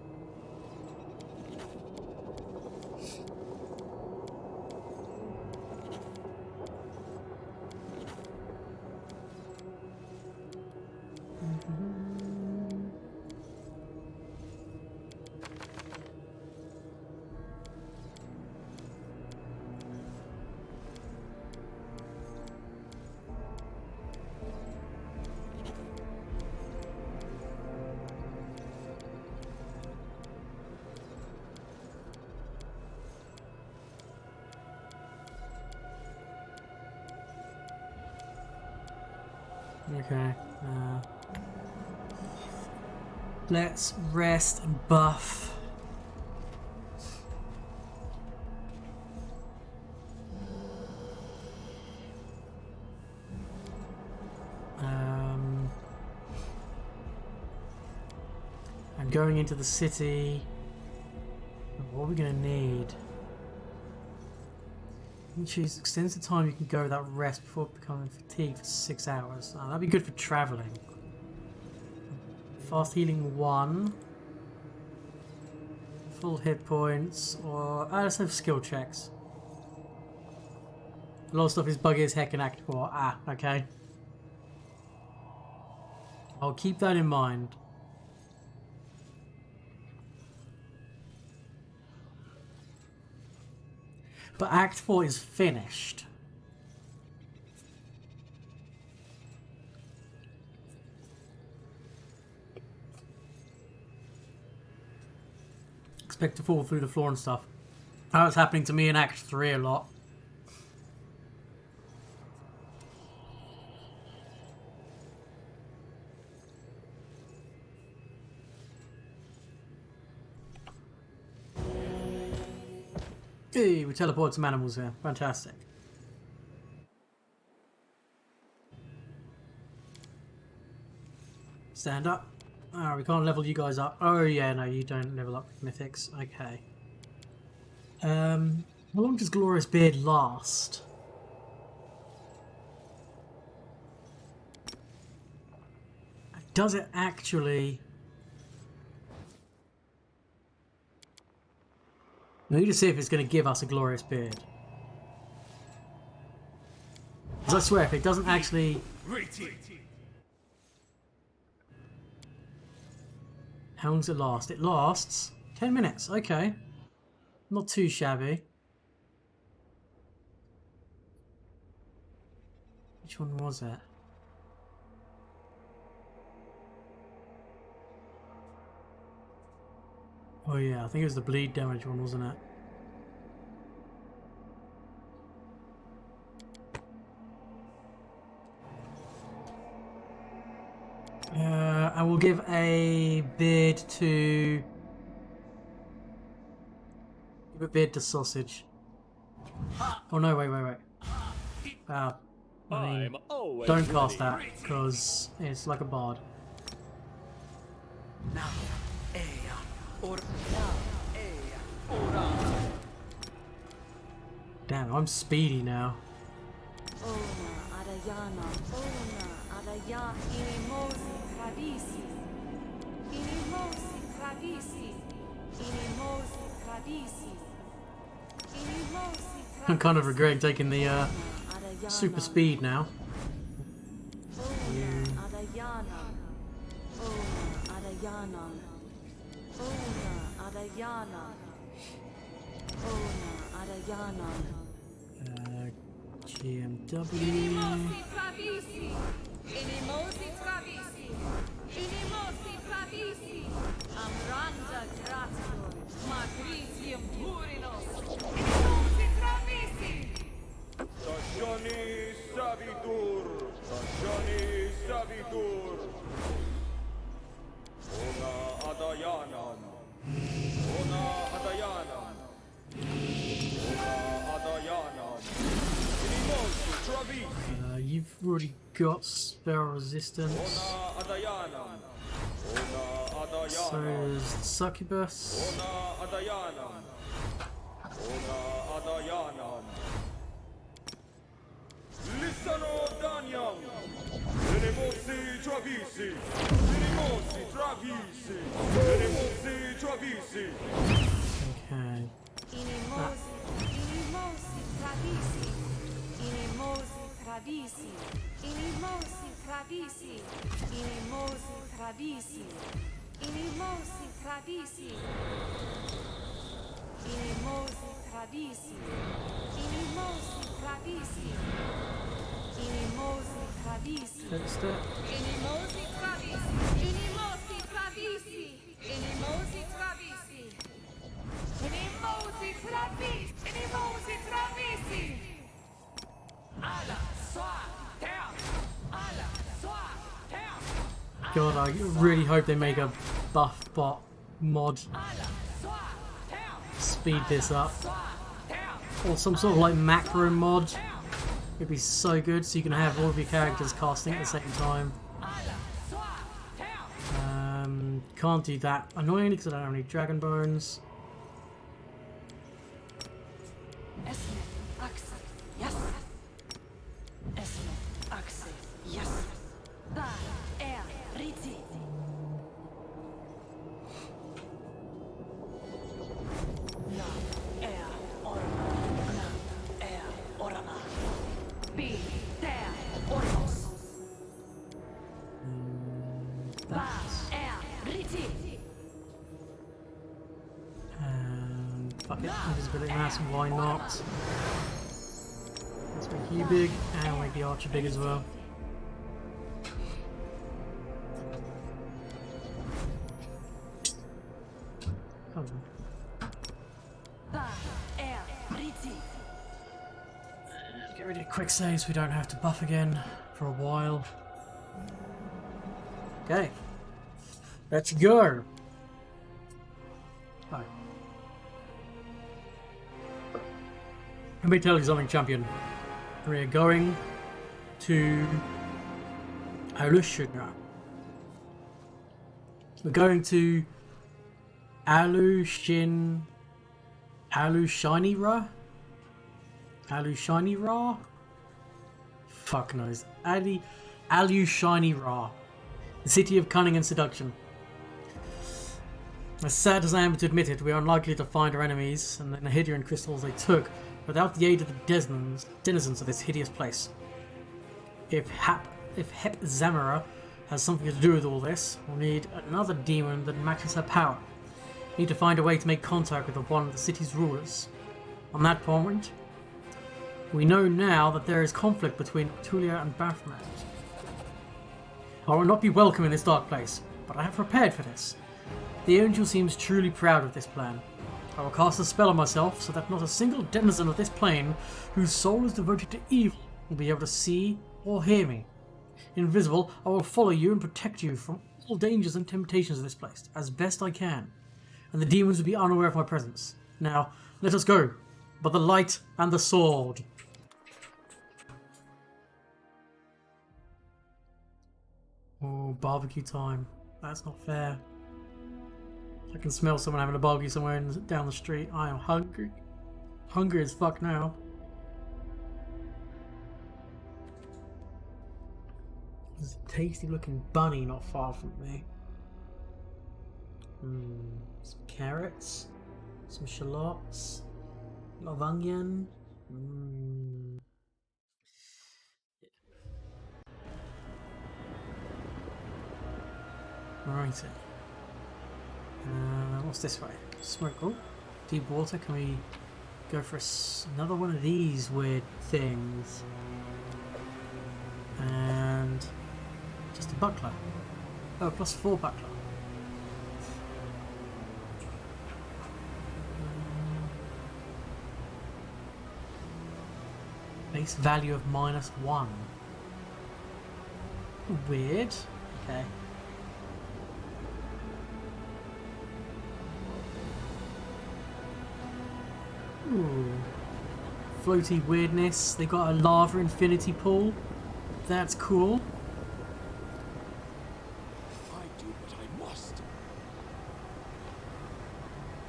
Okay. Let's rest and buff. And going into the city. What are we gonna need? You can choose extends the time you can go without rest before becoming fatigued for 6 hours. Oh, that'd be good for travelling. Fast healing 1. Full hit points, or let's have skill checks. A lot of stuff is buggy as heck in Act 4. Okay. I'll keep that in mind. But Act 4 is finished. Expect to fall through the floor and stuff. That was happening to me in Act 3 a lot. Hey, we teleport some animals here. Fantastic. Stand up. Oh, we can't level you guys up. Oh yeah, no, you don't level up with mythics. Okay. How long does Glorious Beard last? Does it actually... We need to see if it's going to give us a Glorious Beard. Because I swear, if it doesn't actually... How long does it last? It lasts 10 minutes. Okay. Not too shabby. Which one was it? Oh yeah, I think it was the bleed damage one, wasn't it? I will give a bid to... Give a bid to Sausage. Oh no, wait. I mean, don't cast that, because it's like a bard. Damn, I'm speedy now. I'm kind of regretting taking the super speed now. You. GMW. Stagioni Savitur, Stagioni Savitur. Ona Adayanam, Ona Adayanam, Ona Adayanam. Inimosu Travis, You've already got spell resistance. Ona Adayanam, Ona So Adayanam, is Succubus. Ona Adayanam, Ona Adayanam. Lissano Daniel, Inimosi Travisi, Inimosi Travisi, Inimosi Travisi. Okay. Inimosi Travisi, Inimosi Travisi, Inimosi Travisi, Inimosi Travisi, Inimosi Travisi, Inimosi Travisi, Inimosi Travisi, Inimosi Travisi, Footstep. Inimosi Travisi, Inimosi Travisi, Inimosi Travisi, Inimosi Travisi, Inimosi Travisi. Alla sua terra, alla sua terra, God, I really hope they make a buff bot mod. alla sua terra, Speed this up. sua terra, Or some sort of like macro mod. It'd be so good so you can have all of your characters casting at the same time. alla sua terra. Can't do that annoyingly because I don't have any dragon bones. Esme, Axe, yes. Esme, Axe, yes. Da, Riti. Na, Orma, na, Orma. Bi, Ormos. Ba, Riti. Fuck it, invisibility mass, why not? Let's make you big, and we'll make the archer big as well. Come on. Ba, Riti. Get rid of quick saves, we don't have to buff again for a while. Okay. Let's go! Hi. Let me tell you something, champion. We're going to Alushina. We're going to Alushinira? Alushinira? Fuck knows. Alushinira. The city of cunning and seduction. As sad as I am to admit it, we are unlikely to find our enemies and the Nahidrian crystals they took without the aid of the denizens of this hideous place. If Hep Zamara has something to do with all this, we'll need another demon that matches her power. We need to find a way to make contact with one of the city's rulers. On that point, we know now that there is conflict between Tulia and Baphomet. I will not be welcome in this dark place, but I have prepared for this. The angel seems truly proud of this plan. I will cast a spell on myself so that not a single denizen of this plane whose soul is devoted to evil will be able to see or hear me. Invisible, I will follow you and protect you from all dangers and temptations of this place, as best I can, and the demons will be unaware of my presence. Now, let us go, by the light and the sword. Oh, barbecue time. That's not fair. I can smell someone having a barbecue somewhere down the street. I am hungry. Hungry as fuck now. There's a tasty looking bunny not far from me. Some carrots. Some shallots. A lot of onion. Mm. Righty. What's this way? Smoke. Oh, deep water. Can we go for another one of these weird things? And just a buckler. Oh, +4 buckler. Base value of -1. Weird. Okay. Ooh. Floaty weirdness. They got a lava infinity pool. That's cool. I do what I must.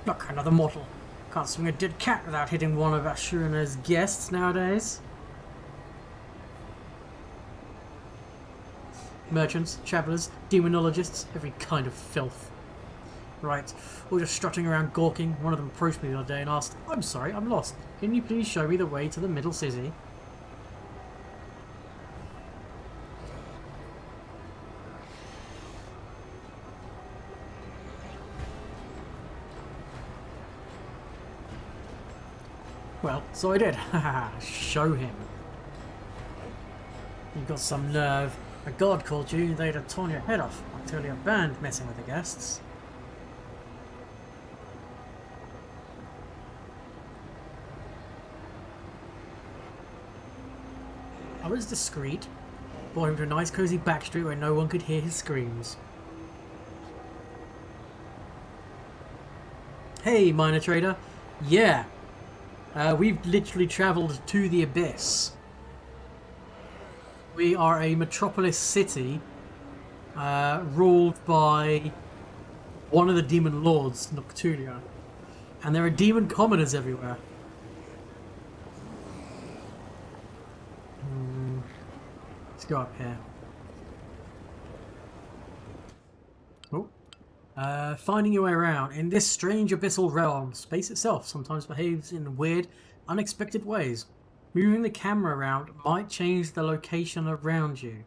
Look, another mortal. Can't swing a dead cat without hitting one of Ashurana's guests nowadays. Merchants, travellers, demonologists, every kind of filth. Right, all just strutting around gawking. One of them approached me the other day and asked, "I'm sorry, I'm lost. Can you please show me the way to the middle city?" Well, so I did. Haha, show him. You got some nerve. A god called you, they'd have torn your head off until you're banned messing with the guests. I was discreet. Brought him to a nice cozy back street where no one could hear his screams. Hey, minor trader. Yeah. We've literally travelled to the abyss. We are a metropolis city ruled by one of the demon lords, Noctulia. And there are demon commoners everywhere. Let's go up here. Oh. Finding your way around. In this strange abyssal realm, space itself sometimes behaves in weird, unexpected ways. Moving the camera around might change the location around you,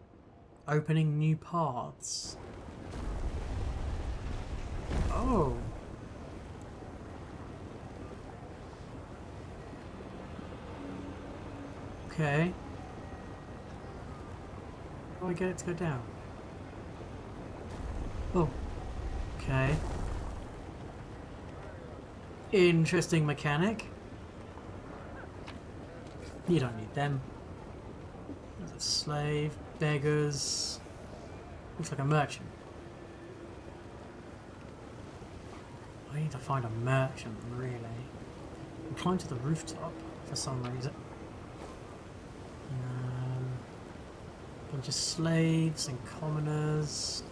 opening new paths. Oh. Okay. How do I get it to go down? Oh. Okay. Interesting mechanic. You don't need them. There's a slave, beggars. Looks like a merchant. I need to find a merchant, really. I'll climb to the rooftop for some reason. Bunch of slaves and commoners.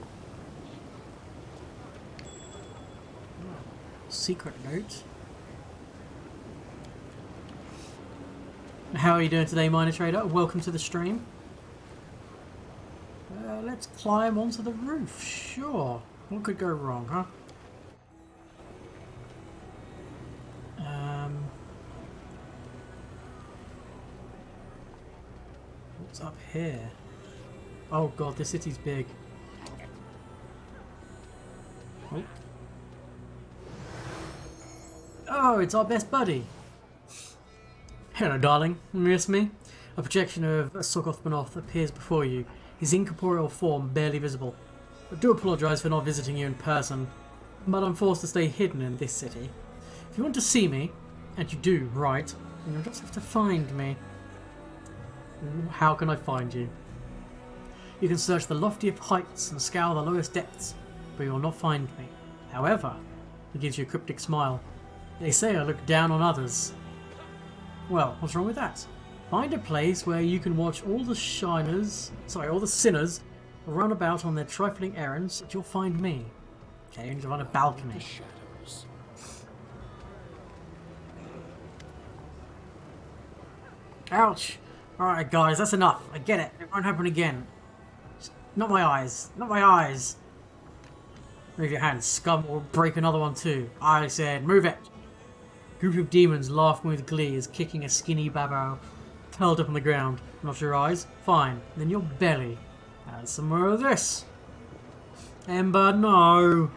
Secret note. How are you doing today, minor trader? Welcome to the stream. Let's climb onto the roof. Sure. What could go wrong, huh? What's up here? Oh god, this city's big. Oh. Oh, it's our best buddy. Hello, darling. Miss me? A projection of Sokoth Banoth appears before you, his incorporeal form barely visible. I do apologise for not visiting you in person, but I'm forced to stay hidden in this city. If you want to see me, and you do, right, then you'll just have to find me. How can I find you? You can search the loftiest heights and scour the lowest depths, but you will not find me. However, he gives you a cryptic smile. They say I look down on others. Well, what's wrong with that? Find a place where you can watch all the sinners run about on their trifling errands, and you'll find me. Okay, you need to find a balcony. Shadows. Ouch! Alright guys, that's enough. I get it. It won't happen again. Not my eyes. Not my eyes. Move your hand, scum, or break another one too. I said, move it. Group of demons laughing with glee as kicking a skinny babao curled up on the ground. Not your eyes? Fine. Then your belly. Add some more of this. Ember, no.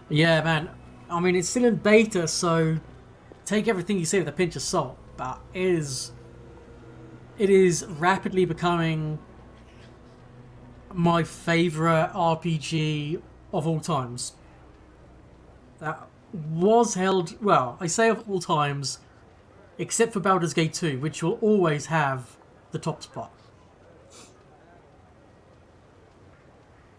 Yeah, man. I mean, it's still in beta, so take everything you say with a pinch of salt. But it is rapidly becoming my favourite RPG of all times. That was held, well, I say of all times, except for Baldur's Gate 2, which will always have the top spot.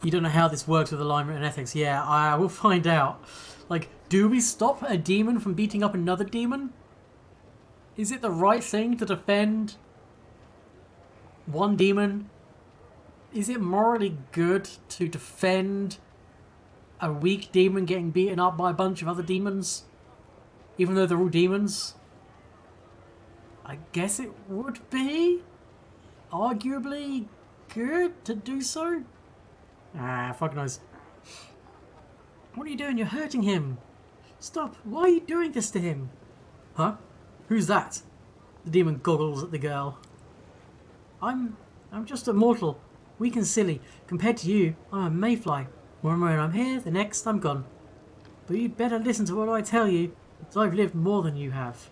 You don't know how this works with alignment and ethics. Yeah, I will find out. Like, do we stop a demon from beating up another demon? Is it the right thing to defend one demon? Is it morally good to defend a weak demon getting beaten up by a bunch of other demons? Even though they're all demons? I guess it would be arguably good to do so. Ah, fuck knows. What are you doing? You're hurting him. Stop. Why are you doing this to him? Huh? Who's that? The demon goggles at the girl. I'm just a mortal. Weak and silly. Compared to you, I'm a mayfly. One moment I'm here, the next I'm gone. But you'd better listen to what I tell you, because I've lived more than you have.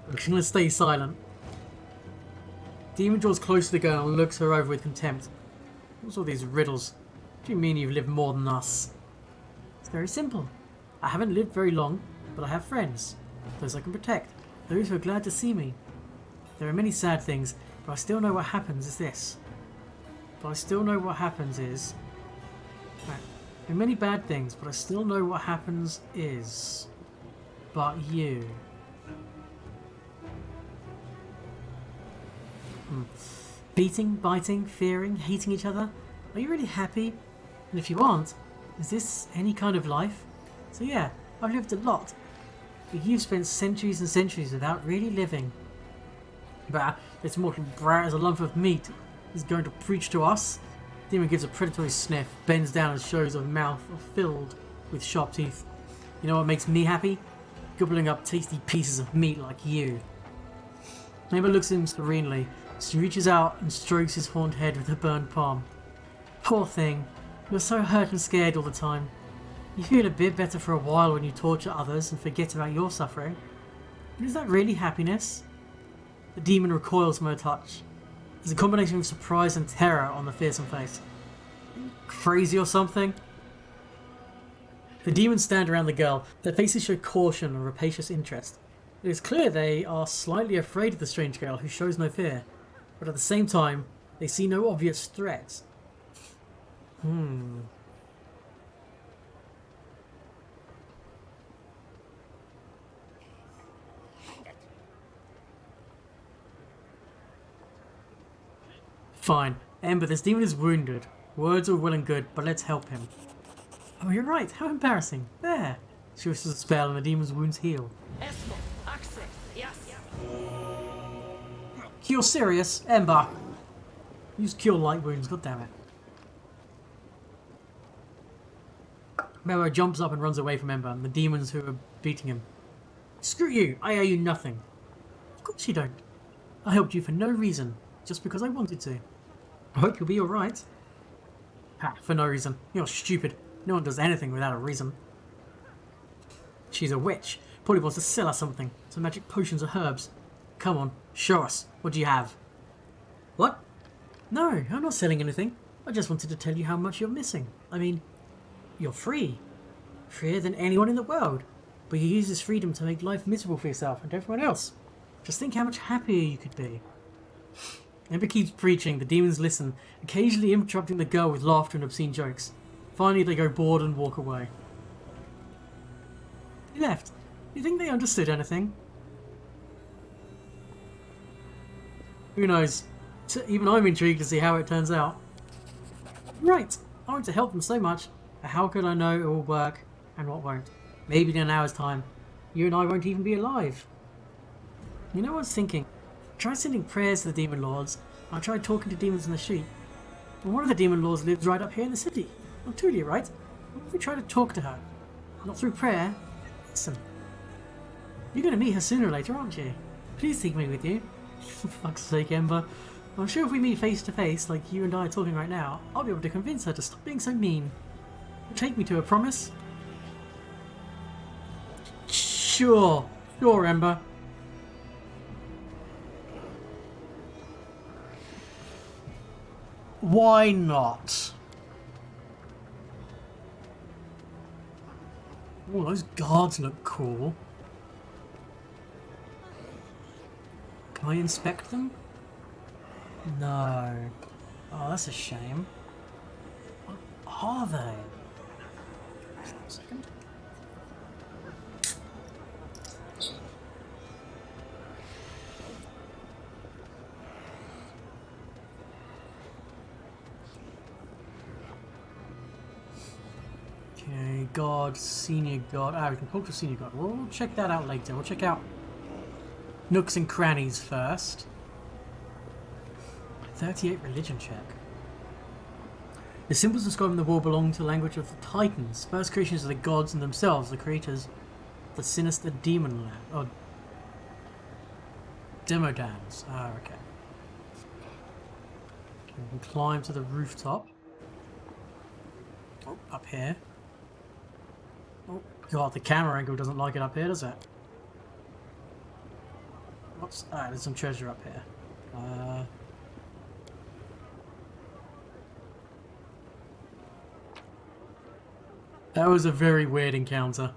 I'm just gonna stay silent. Demon draws close to the girl and looks her over with contempt. What's all these riddles? What do you mean you've lived more than us? It's very simple. I haven't lived very long, but I have friends. Those I can protect. Those who are glad to see me. There are many sad things, but I still know what happens is this. Right. There are many bad things, but I still know what happens is. But you. Beating, biting, fearing, hating each other? Are you really happy? And if you aren't, is this any kind of life? So yeah, I've lived a lot. But you've spent centuries and centuries without really living. But this mortal brat as a lump of meat is going to preach to us? Demon gives a predatory sniff, bends down and shows a mouth filled with sharp teeth. You know what makes me happy? Gobbling up tasty pieces of meat like you. Neighbor looks at him serenely. She reaches out and strokes his horned head with her burned palm. Poor thing. You're so hurt and scared all the time. You feel a bit better for a while when you torture others and forget about your suffering. But is that really happiness? The demon recoils from her touch. There's a combination of surprise and terror on the fearsome face. Crazy or something? The demons stand around the girl. Their faces show caution and rapacious interest. It is clear they are slightly afraid of the strange girl who shows no fear. But at the same time, they see no obvious threats. Fine. Ember, this demon is wounded. Words are well and good, but let's help him. Oh, you're right. How embarrassing. There. She whistles a spell and the demon's wounds heal. Esmo, access, yes. You're serious? Ember. Use cure light wounds, goddammit. Mero jumps up and runs away from Ember and the demons who are beating him. Screw you! I owe you nothing. Of course you don't. I helped you for no reason, just because I wanted to. I hope you'll be alright. Ha, for no reason. You're stupid. No one does anything without a reason. She's a witch. Probably wants to sell us something. Some magic potions or herbs. Come on, show us. What do you have? What? No, I'm not selling anything. I just wanted to tell you how much you're missing. I mean, you're free. Freer than anyone in the world. But you use this freedom to make life miserable for yourself and everyone else. Just think how much happier you could be. Ember keeps preaching, the demons listen, occasionally interrupting the girl with laughter and obscene jokes. Finally they go bored and walk away. They left. Do you think they understood anything? Who knows? Even I'm intrigued to see how it turns out. Right, I want to help them so much, but how could I know it will work and what won't? Maybe in an hour's time. you and I won't even be alive. You know what I was thinking? Try sending prayers to the demon lords. I tried talking to demons in the street. And one of the demon lords lives right up here in the city. Not Tulia, right? What if we try to talk to her? Not through prayer. Listen. You're going to meet her sooner or later, aren't you? Please take me with you. For fuck's sake, Ember. I'm sure if we meet face to face, like you and I are talking right now, I'll be able to convince her to stop being so mean. Take me to her, promise? Sure. Sure, Ember. Why not? Oh, those guards look cool. Can I inspect them? No. Oh, that's a shame. What are they? Just a second. Okay, God, Senior God. Ah, we can talk to Senior God. We'll check that out later. We'll check out nooks and crannies first. 38 religion check. The symbols described in the wall belong to the language of the Titans, first creations of the gods and themselves, the creators of the sinister demon land. Oh, Demodans. Ah, okay. We can climb to the rooftop. Oh, up here. Oh, God, the camera angle doesn't like it up here, does it? What's... Ah, there's some treasure up here. That was a very weird encounter.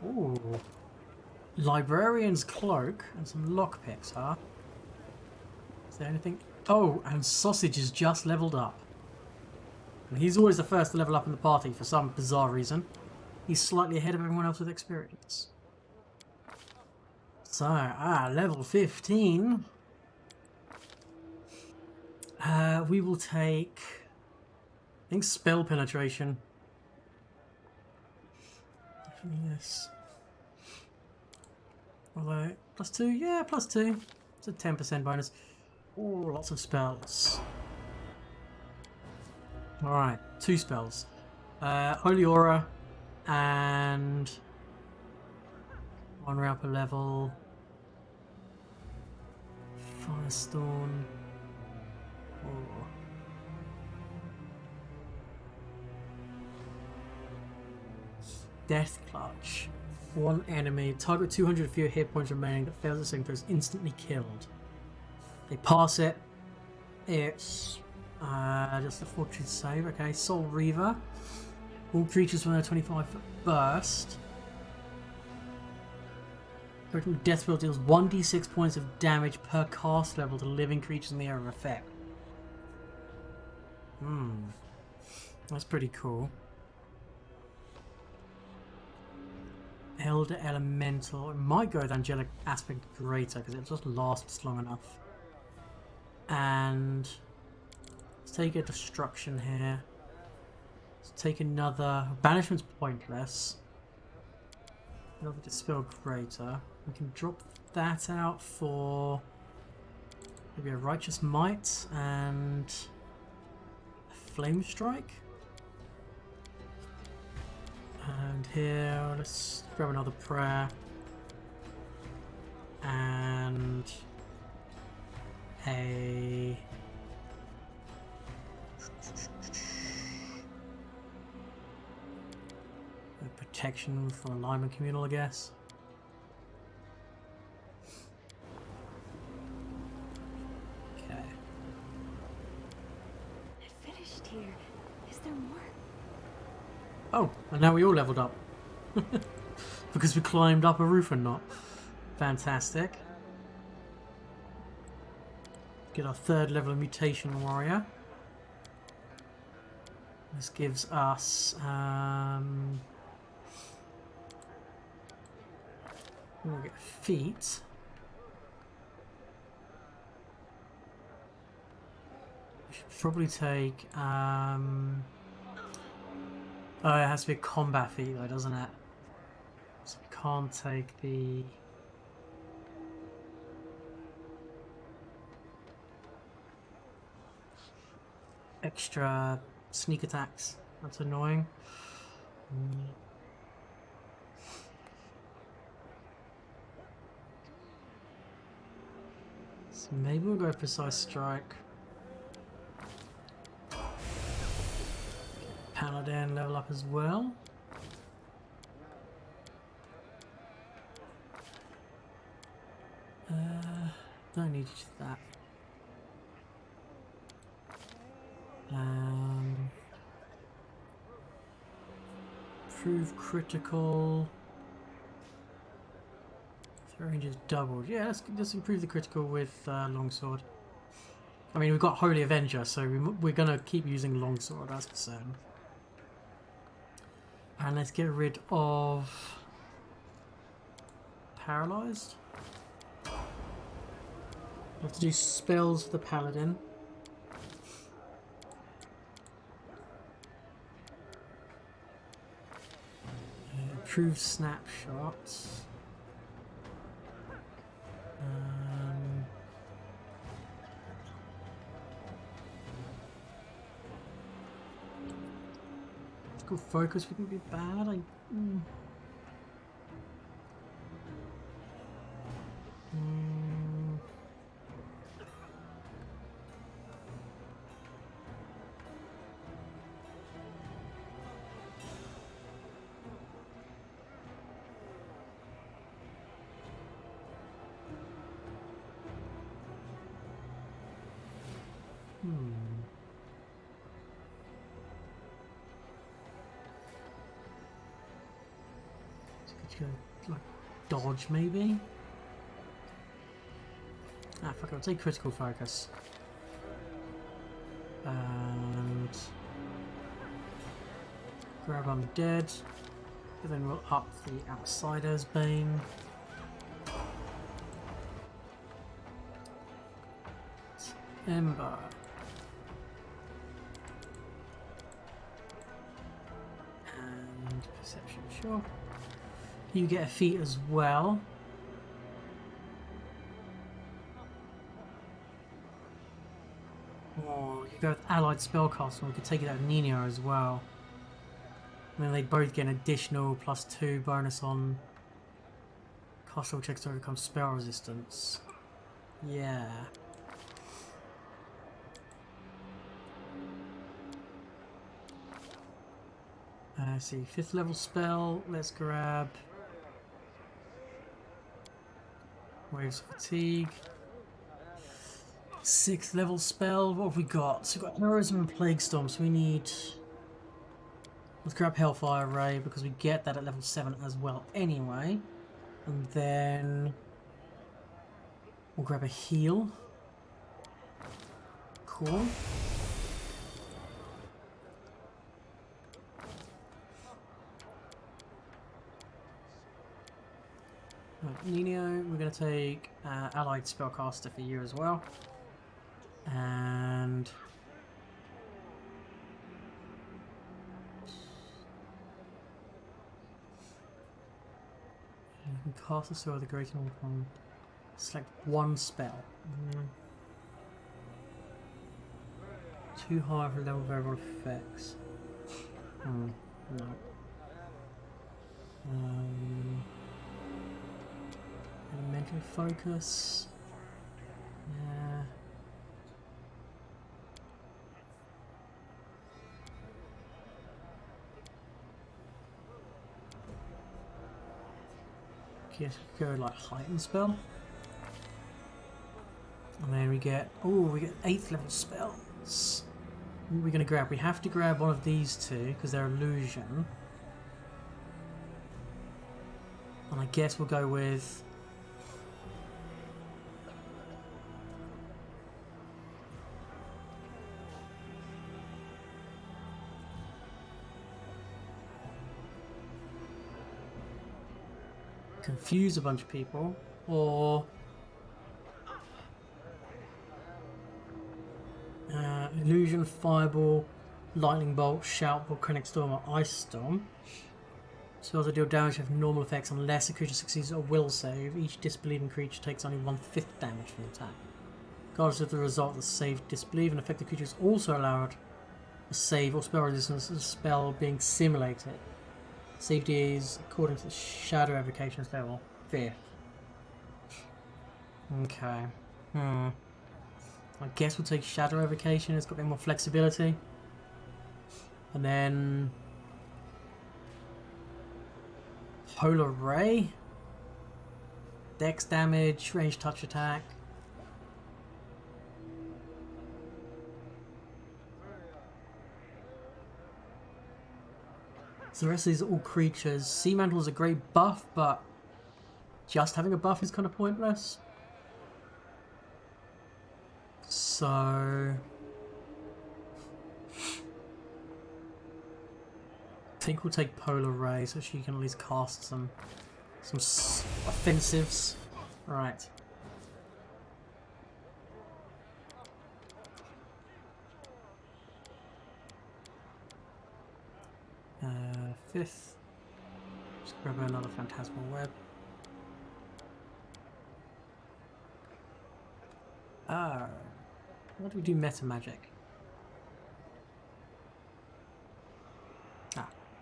Ooh. Librarian's cloak and some lockpicks, huh? Is there anything? Oh, and Sausage is just leveled up. And he's always the first to level up in the party for some bizarre reason. He's slightly ahead of everyone else with experience. So, level 15. We will take... I think spell penetration. Yes. Although, +2? Yeah, +2. It's a 10% bonus. Oh, lots of spells. Alright, 2 spells. Holy Aura and 1 round per level. Firestorm. Oh. Death Clutch. 1 enemy. Target 200 fewer hit points remaining that fails the saving throw is instantly killed. They pass it. It's just a fortune save. Okay, Soul Reaver. All creatures within a 25-foot burst. Critical death spell deals 1d6 points of damage per cast level to living creatures in the area of effect. That's pretty cool. Elder Elemental. It might go with Angelic Aspect Greater because it just lasts long enough. And let's take a Destruction here. Let's take another. Banishment's pointless. Another Dispel Greater. We can drop that out for maybe a Righteous Might and a Flame Strike. And here, let's grab another prayer. And a protection from alignment communal, I guess. Okay. I finished here. Is there more? Oh, and now we all leveled up. Because we climbed up a roof and not. Fantastic. Get our 3rd level of Mutation Warrior. This gives us we'll get feet. We should probably take oh, it has to be a combat feat though, doesn't it? So can't take the extra sneak attacks. That's annoying. So maybe we'll go precise strike. Paladin level up as well. Don't need that. Prove critical. So range is doubled. Yeah, let's improve the critical with longsword. I mean, we've got Holy Avenger, so we're gonna keep using longsword. That's for certain. And let's get rid of paralyzed. We have to do spells for the paladin. Improve snapshots. Critical focus wouldn't be bad. Like dodge maybe? Ah, fuck it, I'll take critical focus. And grab undead. And then we'll up the outsider's bane. Ember. And perception, sure. You get a feat as well. Or you go with allied spellcaster, we could take it out of Nino as well. And then they both get an additional +2 bonus on castle checks to overcome spell resistance. Yeah. Let's see, 5th level spell. Let's grab Waves of Fatigue. 6th level spell. What have we got? So we've got Heroism and Plague Storm. So we need. Let's grab Hellfire Ray because we get that at level 7 as well anyway. And then we'll grab a heal. Cool. Right, Nino, we're going to take Allied Spellcaster for you as well. And you can cast a Sword of the Great Orphan. Select one spell. 2 higher for level variable effects. No. Elemental focus. Yeah. Yes, we go like heightened spell. And then we get 8th level spells. What are we gonna grab? We have to grab one of these two because they're illusion. And I guess we'll go with confuse a bunch of people, or illusion, fireball, lightning bolt, shout, volcanic storm, or ice storm. Spells that deal damage have normal effects unless a creature succeeds a will save. Each disbelieving creature takes only 1/5 damage from the attack. Regardless of the result of the save, disbelieve, and affected creature is also allowed a save or spell resistance as a spell being simulated. Safety is according to the Shadow Evocation's level 5th. Okay. I guess we'll take Shadow Evocation, it's got a bit more flexibility. And then Polar Ray. Dex damage, range touch attack. So the rest of these are all creatures. Sea Mantle is a great buff, but just having a buff is kind of pointless. So I think we'll take Polar Ray so she can at least cast some offensives. Right. Fifth. Just grab another Phantasmal Web. What do we do meta magic?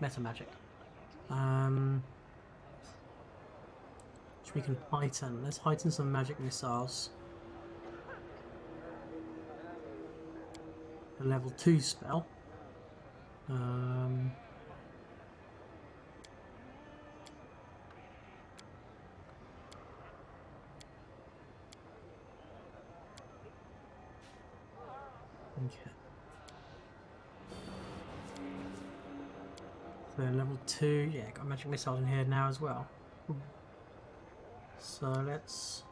Meta magic. Which we can heighten. Let's heighten some magic missiles. A level 2 spell. Okay. So level 2, yeah, got a magic missile in here now as well. So let's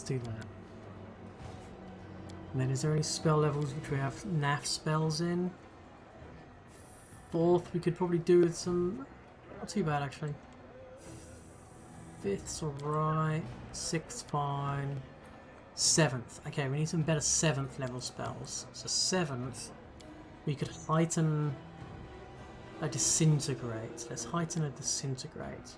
do that. And then is there any spell levels which we have NAF spells in? 4th we could probably do with some, not too bad actually. 5th's alright, 6th fine, 7th, okay we need some better 7th level spells. So 7th, we could heighten a Disintegrate. Let's heighten a Disintegrate.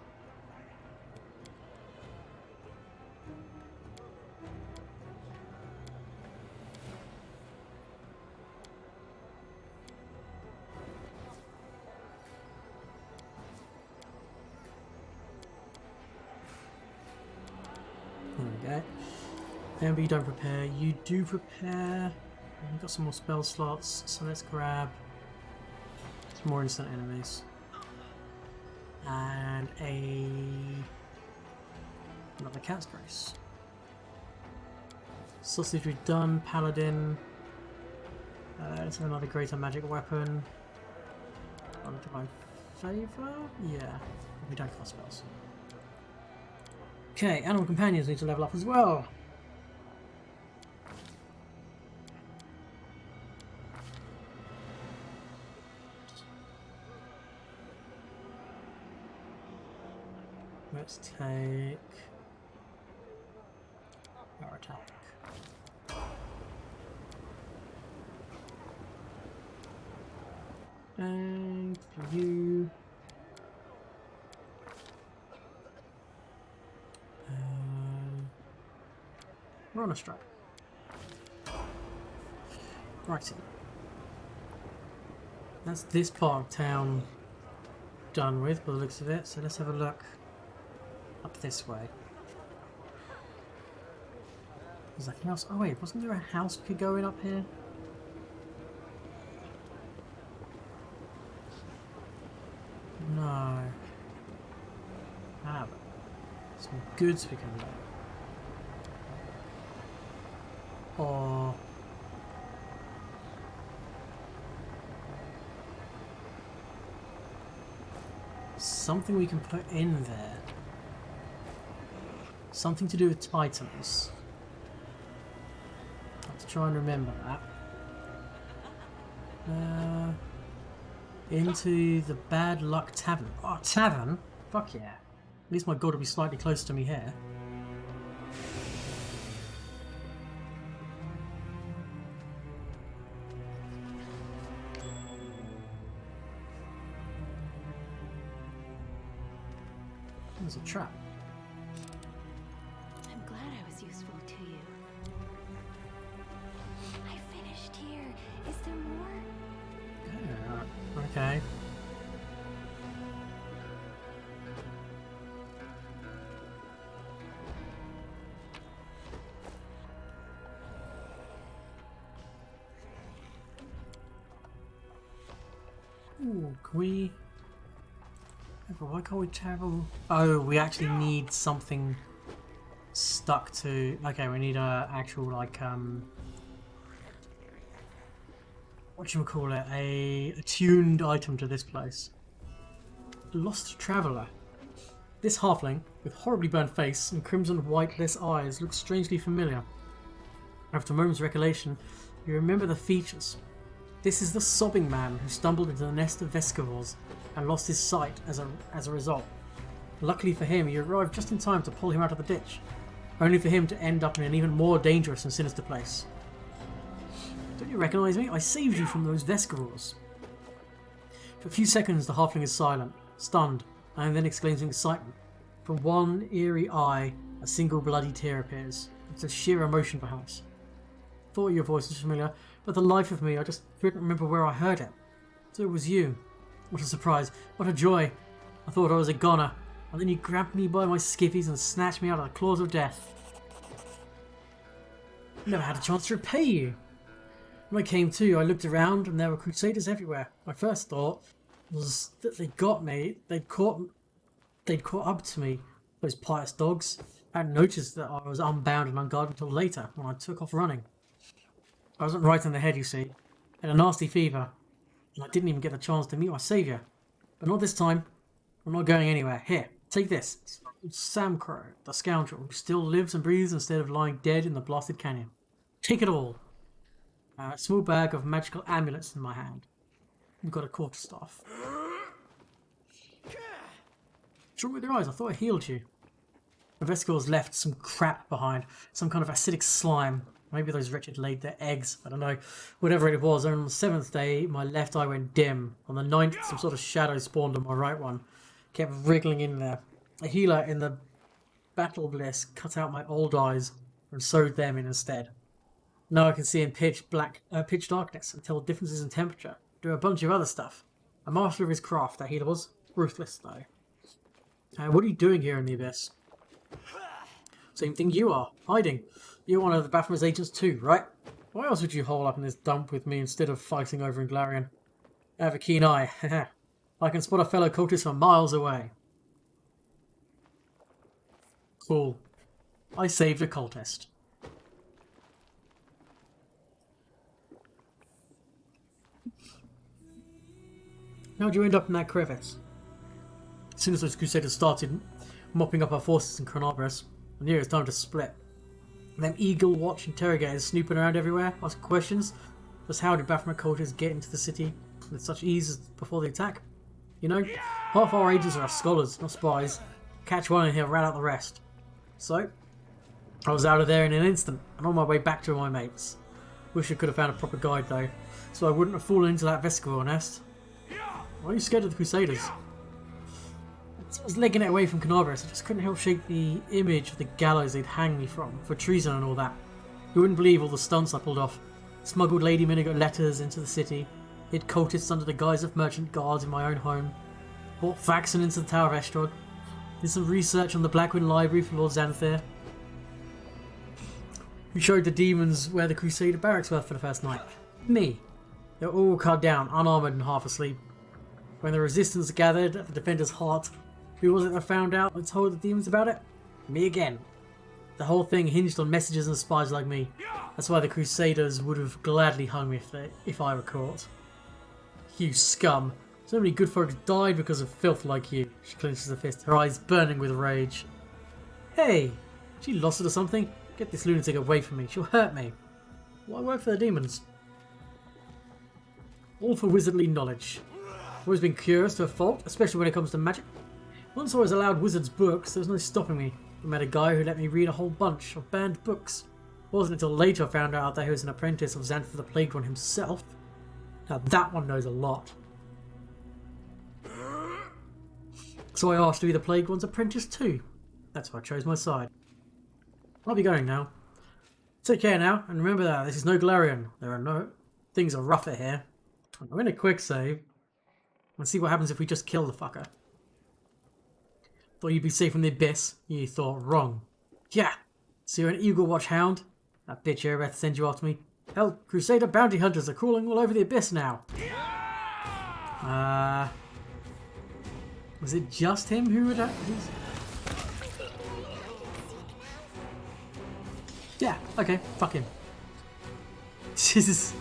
There we go. Remember, you don't prepare, you do prepare. We've got some more spell slots, so let's grab some more instant enemies. And another Cat's Grace. Sausage we've done, Paladin. Let's have another greater magic weapon. On Divine Favor? Yeah, we don't cast spells. Okay, animal companions need to level up as well. Let's take our attack. And for you, we're on a strike. Righty. That's this part of town done with by the looks of it, so let's have a look up this way. There's like a house. Oh wait, wasn't there a house we could go in up here? No. Ah, but some goods we can buy. Or something we can put in there. Something to do with Titans. I have to try and remember that. Into the Bad Luck Tavern. Oh, tavern? Fuck yeah. At least my god will be slightly closer to me here. There's a trap. I'm glad I was useful to you. I finished here. Is there more? Yeah, okay. Ooh, can we... But why can't we travel? Oh, we actually need something stuck to... Okay, we need a actual, like, whatchamacallit, a attuned item to this place. Lost Traveller. This halfling, with horribly burnt face and crimson whiteless eyes, looks strangely familiar. After a moment's recollection, you remember the features. This is the sobbing man who stumbled into the nest of Vescivores and lost his sight as a result. Luckily for him, you arrived just in time to pull him out of the ditch, only for him to end up in an even more dangerous and sinister place. Don't you recognise me? I saved you from those Vescivores. For a few seconds, the halfling is silent, stunned, and then exclaims in excitement. From one eerie eye, a single bloody tear appears. It's of sheer emotion, perhaps. Thought your voice was familiar, but the life of me, I just couldn't remember where I heard it. So it was you. What a surprise, what a joy. I thought I was a goner, and then you grabbed me by my skivvies and snatched me out of the claws of death. Never had a chance to repay you. When I came to, I looked around and there were crusaders everywhere. My first thought was that they'd got me, they'd caught up to me, those pious dogs. I hadn't noticed that I was unbound and unguarded until later, when I took off running. I wasn't right in the head, you see. I had a nasty fever, and I didn't even get the chance to meet my saviour. But not this time. I'm not going anywhere. Here, take this. It's Sam Crow, the scoundrel, who still lives and breathes instead of lying dead in the blasted canyon. Take it all. A small bag of magical amulets in my hand. You've got a quarterstaff. What's wrong with your eyes? I thought I healed you. The Vescivores left some crap behind. Some kind of acidic slime. Maybe those wretched laid their eggs. I don't know. Whatever it was. On the 7th day, my left eye went dim. On the 9th, some sort of shadow spawned on my right one. Kept wriggling in there. A healer in the battle bliss cut out my old eyes and sewed them in instead. Now I can see in pitch darkness and tell differences in temperature. Do a bunch of other stuff. A master of his craft, that healer was. Ruthless, though. What are you doing here in the Abyss? Same thing you are. Hiding. You're one of the Baphomet's agents too, right? Why else would you hole up in this dump with me instead of fighting over in Glarion? I have a keen eye. I can spot a fellow cultist from miles away. Cool. I saved a cultist. How'd you end up in that crevice? As soon as those crusaders started mopping up our forces in Chronobris, I knew it was time to split. Them Eagle Watch interrogators snooping around everywhere, asking questions. Just how did Baphomet cultists get into the city with such ease before the attack? You know, half our agents are scholars, not spies. Catch one and he'll rat out the rest. So, I was out of there in an instant, and on my way back to my mates. Wish I could have found a proper guide though, so I wouldn't have fallen into that Vescivore nest. Why are you scared of the Crusaders? I was legging it away from Chronobris. I just couldn't help shake the image of the gallows they'd hang me from, for treason and all that. You wouldn't believe all the stunts I pulled off. Smuggled Lady Minigot letters into the city, hid cultists under the guise of merchant guards in my own home, brought Faxon into the Tower of Estrod, did some research on the Blackwind Library for Lord Xanathir, who showed the demons where the Crusader barracks were for the first night. Me. They were all cut down, unarmoured and half asleep. When the resistance gathered at the defender's heart, who was it that found out and told the demons about it? Me again. The whole thing hinged on messengers and spies like me. That's why the Crusaders would have gladly hung me if I were caught. You scum. So many good folks died because of filth like you. She clenches her fist, her eyes burning with rage. Hey! She lost it or something? Get this lunatic away from me. She'll hurt me. Why work for the demons? All for wizardly knowledge. Always been curious to a fault, especially when it comes to magic. Once I was allowed wizards' books, there was no stopping me. I met a guy who let me read a whole bunch of banned books. It wasn't until later I found out that he was an apprentice of Xantha the Plagued One himself. Now that one knows a lot. So I asked to be the Plagued One's apprentice too. That's why I chose my side. I'll be going now. Take care now, and remember that this is no Galarian. Things are rougher here. I'm in a quick save. Let's see what happens if we just kill the fucker. Thought you'd be safe from the abyss. You thought wrong. Yeah. So you're an Eagle Watch hound? That bitch Erebeth sends you after me. Hell, Crusader bounty hunters are crawling all over the abyss now. Was it just him who would... Yeah, okay, fuck him. Jesus.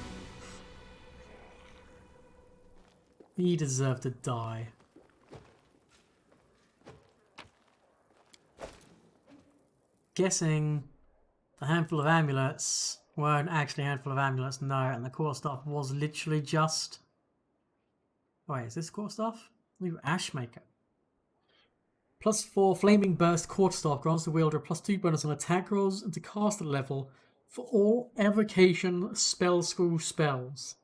He deserved to die. Guessing the handful of amulets weren't actually a handful of amulets, no, and the core stuff was literally just... Wait, is this core stuff? Ooh, Ashmaker. +4 Flaming Burst Quarterstaff grants the wielder +2 bonus on attack rolls and to caster level for all evocation spell school spells.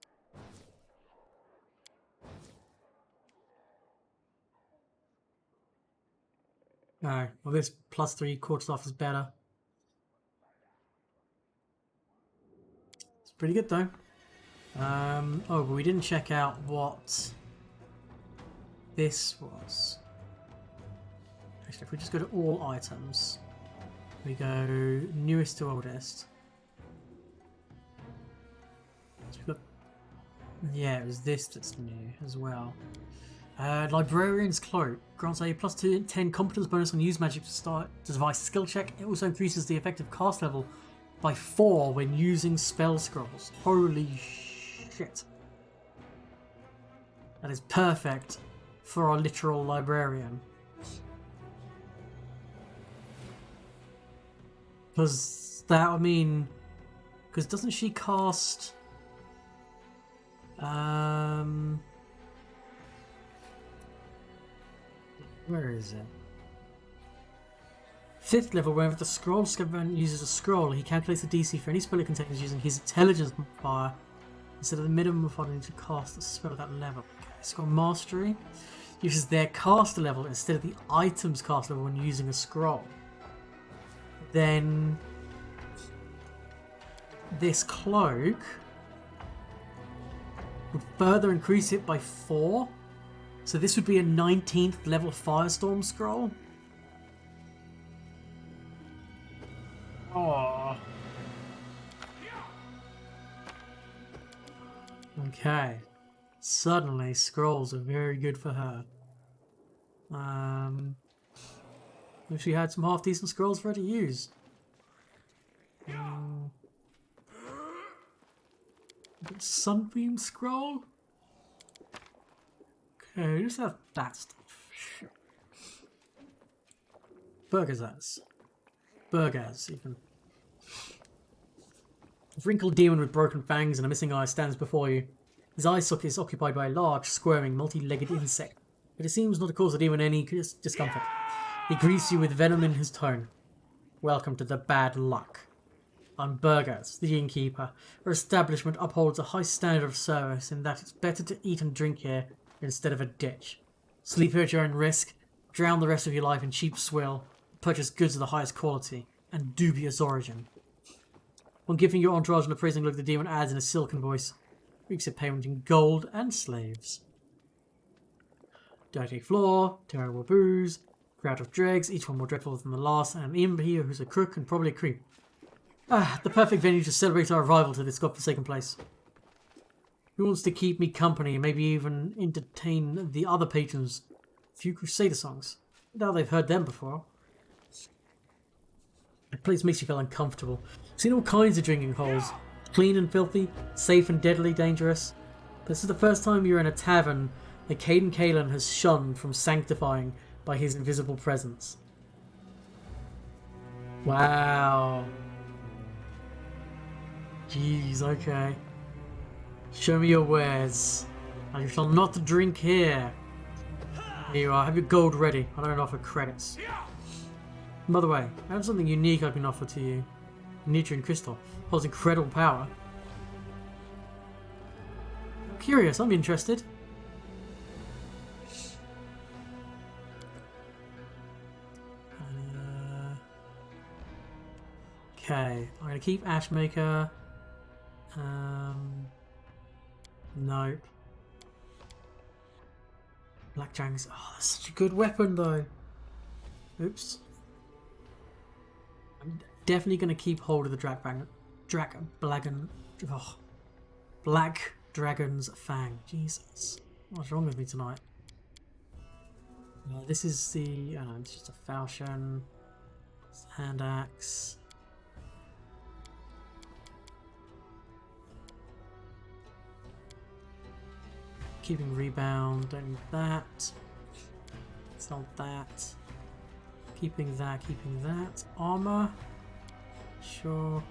No, well this +3 Quarterstaff is better. It's pretty good though. Oh, but we didn't check out what this was. Actually, if we just go to all items, we go newest to oldest. So we've got, yeah, it was this that's new as well. Librarian's Cloak grants a +2 10 competence bonus on use magic to device skill check. It also increases the effective cast level by 4 when using spell scrolls. Holy shit. That is perfect for our literal librarian. Because that would mean... Because doesn't she cast... Where is it? 5th level, whenever the scroll scavenger uses a scroll, he calculates the DC for any spell it contains using his intelligence modifier instead of the minimum modifier needed to cast a spell at that level. Okay, it's got mastery. Uses their caster level instead of the item's caster level when using a scroll. Then this cloak would further increase it by 4. So this would be a 19th level Firestorm scroll. Oh. Okay. Suddenly scrolls are very good for her. If she had some half decent scrolls for her to use. Sunbeam scroll? Okay, just have that stuff. Sure. Burgers, even. A wrinkled demon with broken fangs and a missing eye stands before you. His eye socket is occupied by a large, squirming, multi-legged insect, but it seems not to cause the demon any discomfort. He greets you with venom in his tone. Welcome to the bad luck. I'm Burgers, the innkeeper. Our establishment upholds a high standard of service in that it's better to eat and drink here instead of a ditch. Sleep here at your own risk, drown the rest of your life in cheap swill, purchase goods of the highest quality and dubious origin. When giving your entourage an appraising look, the demon adds in a silken voice, we accept payment in gold and slaves. Dirty floor, terrible booze, crowd of dregs, each one more dreadful than the last, and an imp here who's a crook and probably a creep. The perfect venue to celebrate our arrival to this godforsaken place. Who wants to keep me company and maybe even entertain the other patrons? A few Crusader songs. Now they've heard them before. The place makes you feel uncomfortable. I've seen all kinds of drinking holes. Clean and filthy, safe and deadly dangerous. But this is the first time you're in a tavern that Caden Kalen has shunned from sanctifying by his invisible presence. Wow. Jeez, okay. Show me your wares. I shall not drink here. Here you are, have your gold ready. I don't offer credits. By the way, I have something unique I can offer to you. Nutrient crystal holds incredible power. I'm curious, I'm interested. Okay, I'm gonna keep Ashmaker. Nope. Black Dragons. Oh, that's such a good weapon though. Oops. I'm definitely gonna keep hold of the Black Dragon's Fang. Jesus. What's wrong with me tonight? This is the... oh no, it's just a falchion. Hand axe. Keeping rebound, don't need that. It's not that. Keeping that, keeping that. Armor. Sure.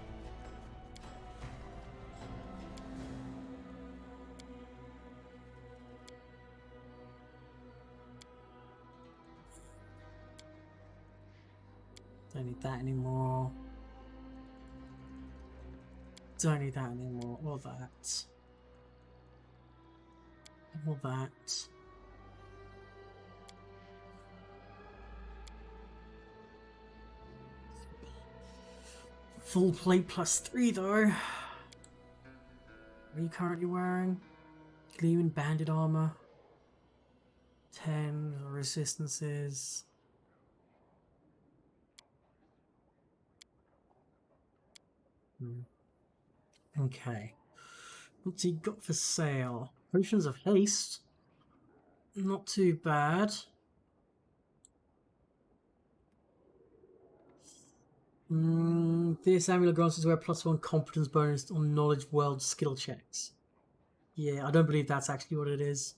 Don't need that anymore. Don't need that anymore. Or that. All that. Full plate +3 though. What are you currently wearing? Gleaming banded armor. 10 resistances. Okay. What's he got for sale? Potions of haste. Not too bad. This amulet grants us where +1 competence bonus on knowledge world skill checks. Yeah, I don't believe that's actually what it is.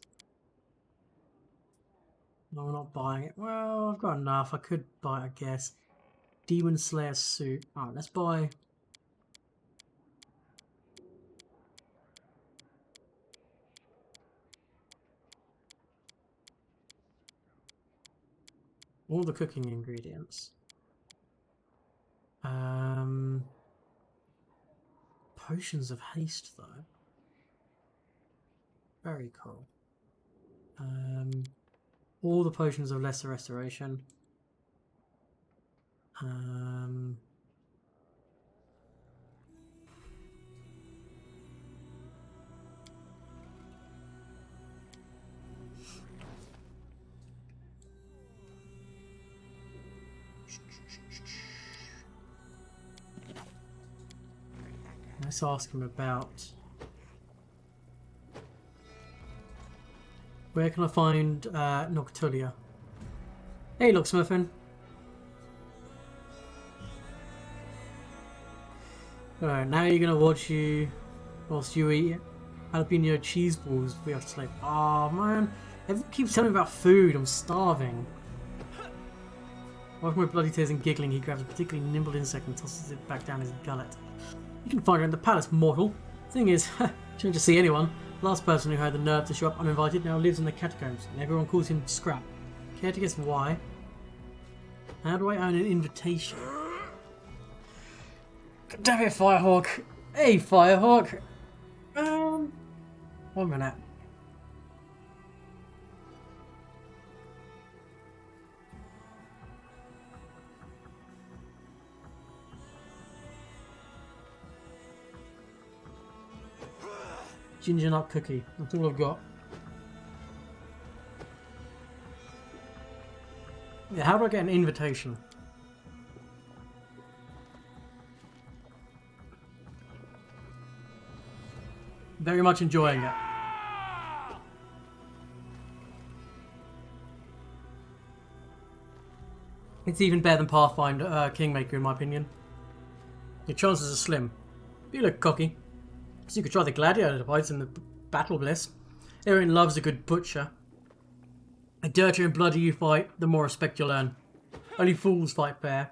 No, we're not buying it. Well, I've got enough. I could buy it, I guess. Demon Slayer suit. Alright, let's buy... all the cooking ingredients. Potions of haste though. Very cool. All the potions of lesser restoration. Let's ask him about... where can I find Noctulia? Hey, Locksmurfin. Alright, now you're gonna watch you whilst you eat jalapeno cheese balls. We have to sleep. Oh man, everyone keeps telling me about food. I'm starving. Wiping my bloody tears and giggling, he grabs a particularly nimble insect and tosses it back down his gullet. You can find her in the palace, mortal. Thing is, shouldn't just see anyone. Last person who had the nerve to show up uninvited now lives in the catacombs, and everyone calls him Scrap. Care to guess why? How do I earn an invitation? God damn it, Firehawk! Hey, Firehawk! 1 minute. Ginger nut cookie. That's all I've got. Yeah, how do I get an invitation? Very much enjoying it. It's even better than Pathfinder Kingmaker in my opinion. Your chances are slim. You look cocky. So you could try the gladiator fights and the battle bliss. Everyone loves a good butcher. The dirtier and bloodier you fight, the more respect you'll earn. Only fools fight fair.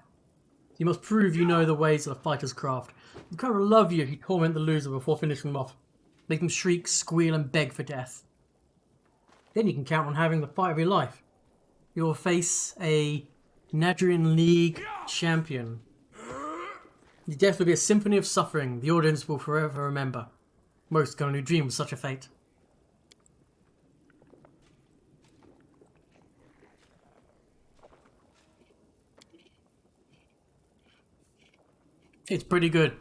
You must prove you know the ways of the fighter's craft. The crowd will love you if you torment the loser before finishing them off. Make them shriek, squeal and beg for death. Then you can count on having the fight of your life. You'll face a Nadrian League champion. Your death will be a symphony of suffering the audience will forever remember. Most can only dream of such a fate. It's pretty good.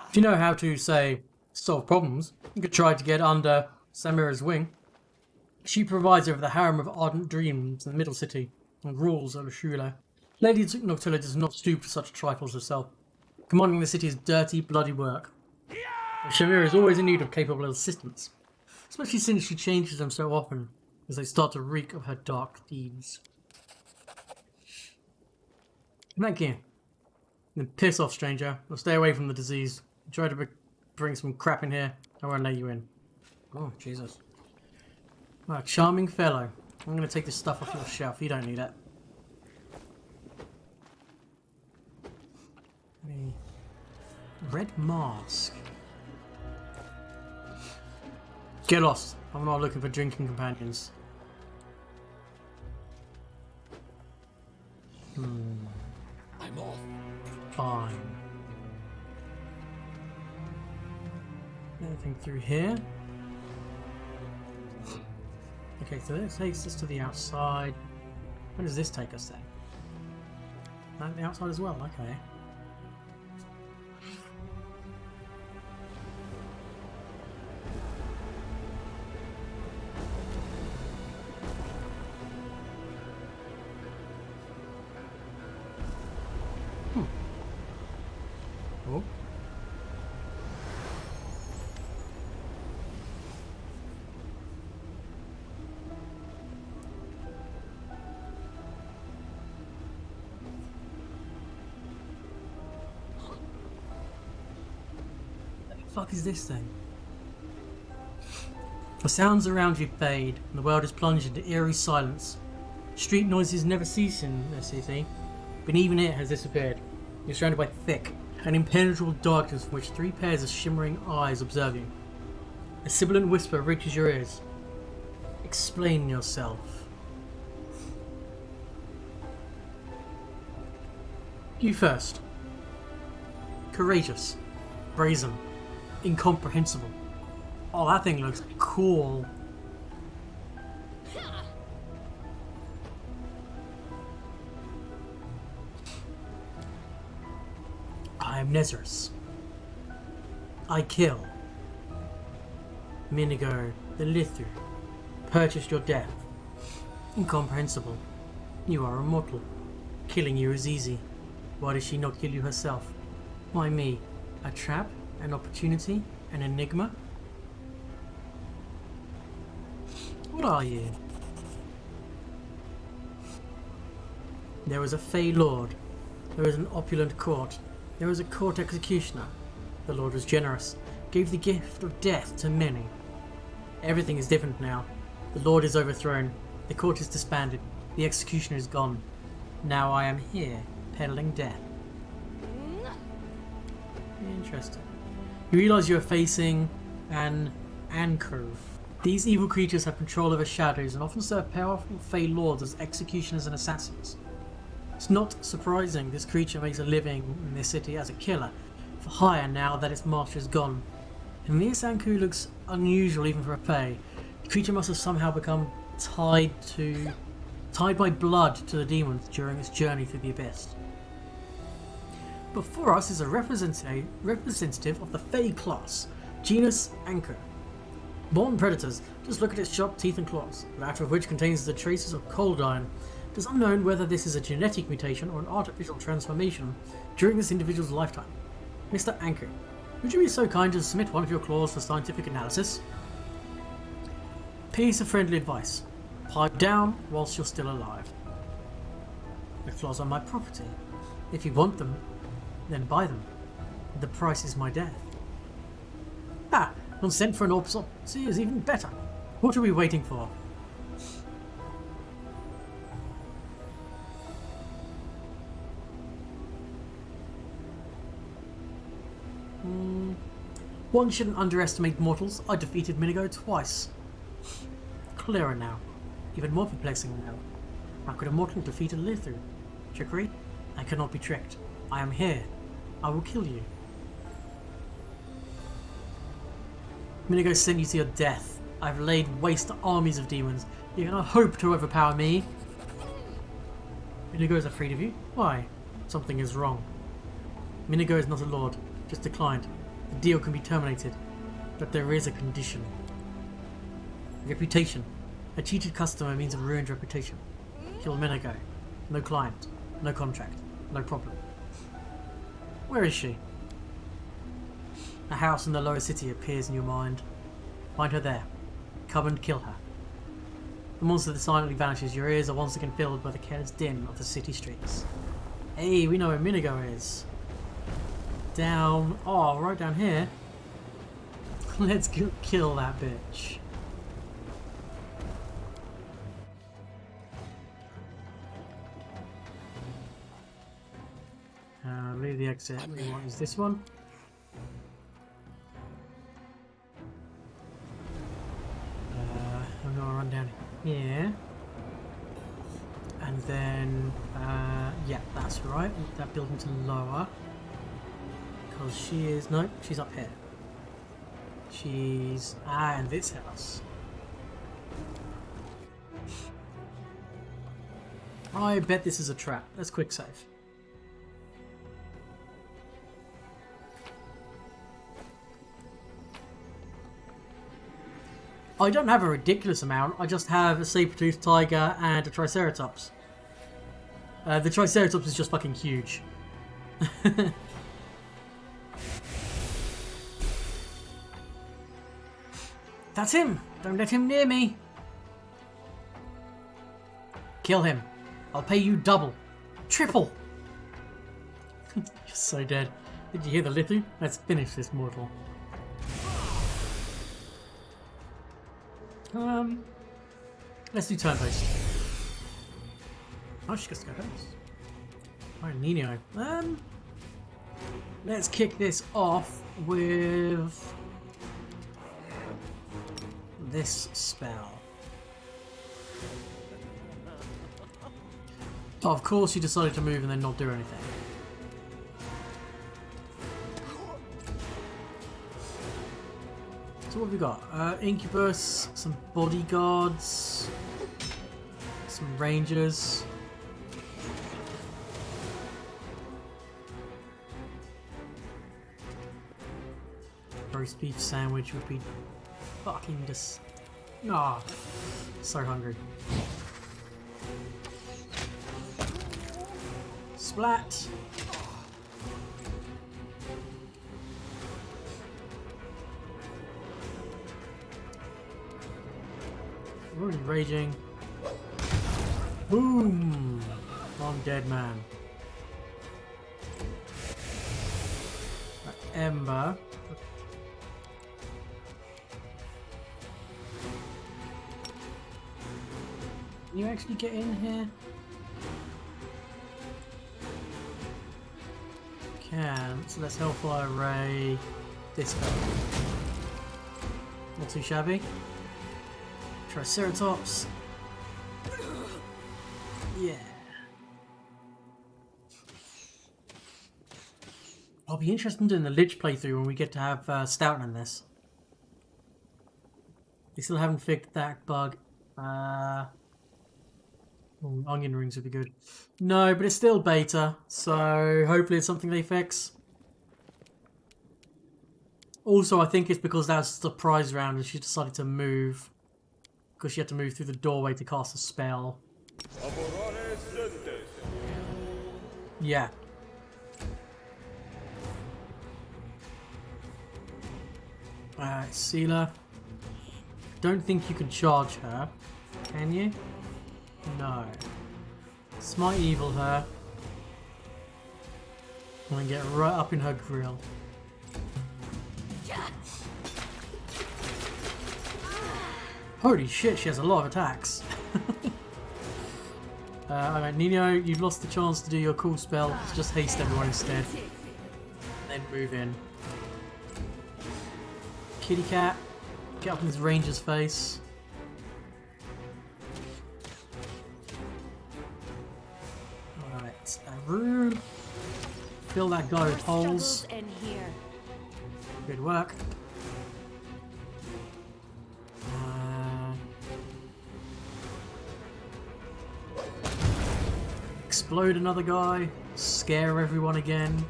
If you know how to, say, solve problems, you could try to get under Samira's wing. She provides over the harem of ardent dreams in the Middle City and rules over Shula. Lady Noctilla does not stoop to such trifles herself, commanding the city's dirty, bloody work. Shamira is always in need of capable assistance, especially since she changes them so often as they start to reek of her dark deeds. Thank you. Then piss off, stranger, or stay away from the disease. Try to bring some crap in here, I won't let you in. Oh, Jesus. Oh, charming fellow. I'm going to take this stuff off your shelf. You don't need it. Red mask. Get lost. I'm not looking for drinking companions. I'm off. Fine. Anything through here? Okay, so this takes us to the outside. Where does this take us then? The outside as well, okay. Oh. Fuck is this thing? The sounds around you fade, and the world is plunged into eerie silence. Street noises never cease in the city, but even it has disappeared. You're surrounded by thick and impenetrable darkness from which three pairs of shimmering eyes observe you. A sibilant whisper reaches your ears. Explain yourself. You first. Courageous. Brazen. Incomprehensible. Oh, that thing looks cool. I am Nezarus. I kill. Minigo, the Lithu, purchased your death. Incomprehensible. You are immortal. Killing you is easy. Why does she not kill you herself? Why me? A trap? An opportunity? An enigma? What are you? There is a Fey Lord. There is an opulent court. There is a court executioner. The Lord was generous, gave the gift of death to many. Everything is different now. The Lord is overthrown. The court is disbanded. The executioner is gone. Now I am here, peddling death. Interesting. You realise you are facing an Anku. These evil creatures have control over shadows and often serve powerful Fey lords as executioners and assassins. It's not surprising this creature makes a living in this city as a killer, for hire now that its master is gone. And this Anku looks unusual even for a Fey. The creature must have somehow become tied by blood to the demons during its journey through the abyss. Before us is a representative of the Fey class, genus Anku. Born predators, just look at its sharp teeth and claws, the latter of which contains the traces of cold iron. It is unknown whether this is a genetic mutation or an artificial transformation during this individual's lifetime. Mr. Anku, would you be so kind to submit one of your claws for scientific analysis? Piece of friendly advice. Pipe down whilst you're still alive. The claws are my property. If you want them, then buy them. The price is my death. Ah, consent for an autopsy is even better. What are we waiting for? One shouldn't underestimate mortals. I defeated Minigo twice. Clearer now. Even more perplexing now. How could a mortal defeat a Lithu? Trickery? I cannot be tricked. I am here. I will kill you. Minigo sent you to your death. I've laid waste to armies of demons. You cannot hope to overpower me. Minigo is afraid of you? Why? Something is wrong. Minigo is not a lord, just a client. The deal can be terminated, but there is a condition. Reputation. A cheated customer means a ruined reputation. Kill Minigo. No client. No contract. No problem. Where is she? A house in the lower city appears in your mind. Find her there. Come and kill her. The monster that silently vanishes. Your ears are once again filled by the careless din of the city streets. Hey, we know where Minigo is. Down... Oh, right down here. Let's go kill that bitch. Leave the exit. What is this one? I'm gonna run down here. And then, yeah, that's right. That building to lower. Because she is, no, she's up here. She's, in this house. I bet this is a trap. Let's quick save. I don't have a ridiculous amount, I just have a saber-toothed tiger and a triceratops. The triceratops is just fucking huge. That's him! Don't let him near me! Kill him. I'll pay you double. Triple! You're so dead. Did you hear the Lithu? Let's finish this mortal. Let's do turn based. Oh, she gets to go first. Alright, Nino. Let's kick this off with this spell. Oh, of course you decided to move and then not do anything. So what have we got? Incubus, some bodyguards, some rangers. Roast beef sandwich would be fucking just... Ah, so hungry. Splat! We're already raging. Boom! One dead man. Ember. Can you actually get in here? Can. So let's Hellfire Ray this guy. Not too shabby. Triceratops. Yeah. I'll be interested in doing the Lich playthrough when we get to have Stout in this. They still haven't fixed that bug. Onion rings would be good. No, but it's still beta, so hopefully it's something they fix. Also, I think it's because that was the prize round and she decided to move. Because she had to move through the doorway to cast a spell. Yeah. Sealer. Don't think you can charge her. Can you? No. Smite Evil her. And then get right up in her grill. Holy shit, she has a lot of attacks. Alright, Nino, you've lost the chance to do your cool spell. Let's just haste everyone instead. Then move in. Kitty cat, get up in this ranger's face. rude. Fill that guy with holes. Struggles end here. Good work. Explode another guy. Scare everyone again.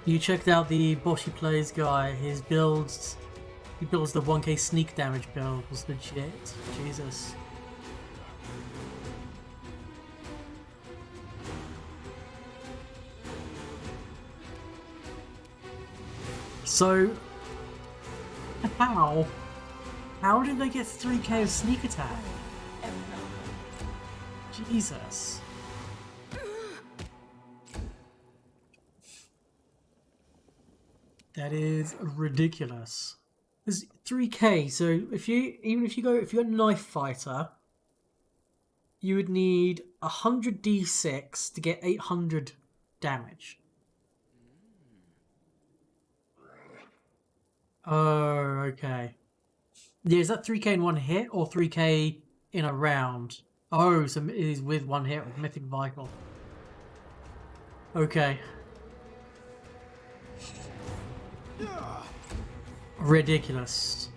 You checked out the Boshi Plays guy. His builds, he builds the 1k sneak damage build. Was legit. Jesus. So, how? How did they get 3k of sneak attack? Jesus. That is ridiculous. There's 3k, so if you're a knife fighter, you would need 100 d6 to get 800 damage. Oh, okay. Yeah, is that 3k in one hit or 3k in a round? Oh, so it is with one hit with Mythic Vital. Okay. Ridiculous.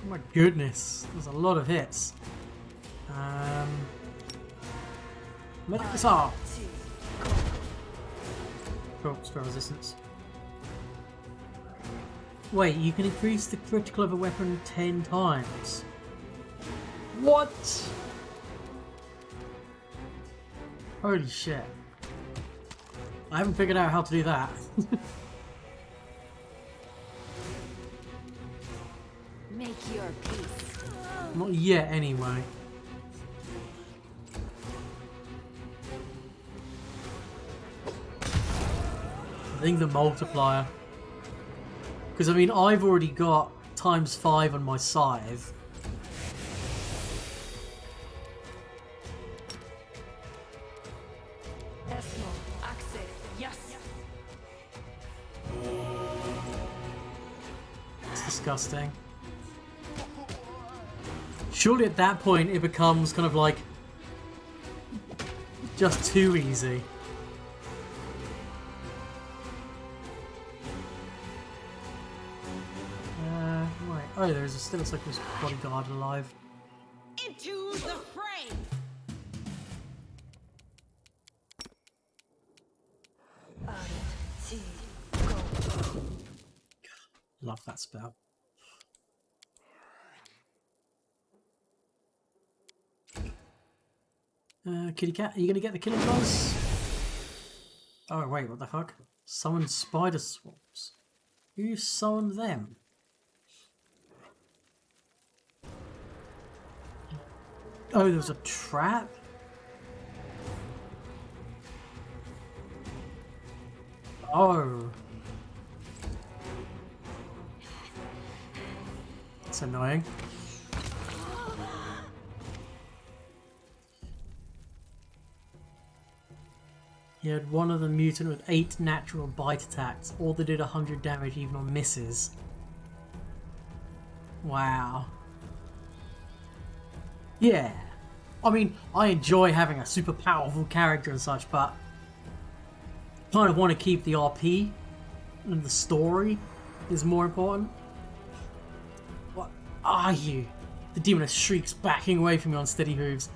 Oh my goodness, there's a lot of hits. Medic Missile! Cool, spell resistance. Wait, you can increase the critical of a weapon 10 times. What? Holy shit. I haven't figured out how to do that. Make your peace. Not yet, anyway. I think the multiplier. Because, I mean, I've already got ×5 on my scythe. It's disgusting. Surely at that point it becomes kind of like just too easy. Right. Oh, there's still a Cyclops bodyguard alive. Into the fray! Love that spell. Kitty cat, are you gonna get the killing buzz? Oh wait, what the fuck? Summon spider swarms. Who summoned them? Oh, there was a trap? Oh. That's annoying. He had one of the mutant with 8 natural bite attacks, all that did 100 damage even on misses. Wow. Yeah. I mean, I enjoy having a super powerful character and such, but I kind of want to keep the RP and the story is more important. What are you? The demoness shrieks, backing away from you on steady hooves.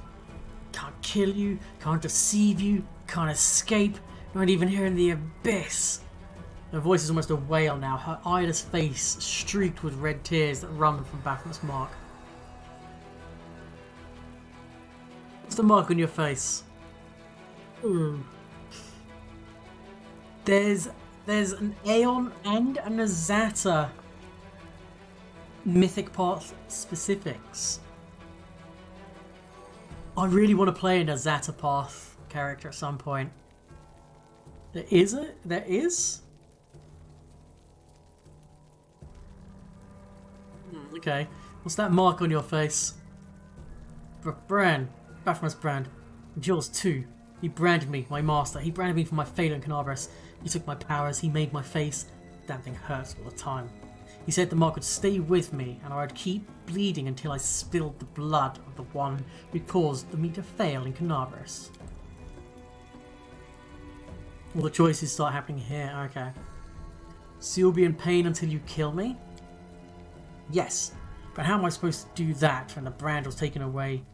Can't kill you, can't deceive you, can't escape, not even here in the abyss. Her voice is almost a wail now, her eyeless face streaked with red tears that run from Baphomet's mark. What's the mark on your face? Ooh. There's an Aeon and an Azata mythic path specifics. I really want to play an Azata path character at some point. There is it? There is? Okay. What's that mark on your face? Brand. Baphomet's brand. Yours too. He branded me, my master. He branded me for my failure in Canaveras. He took my powers. He made my face. Damn thing hurts all the time. He said the mark would stay with me, and I would keep bleeding until I spilled the blood of the one who caused me to fail in Canaveras. All the choices start happening here. Okay. So you'll be in pain until you kill me? Yes. But how am I supposed to do that when the brand was taking away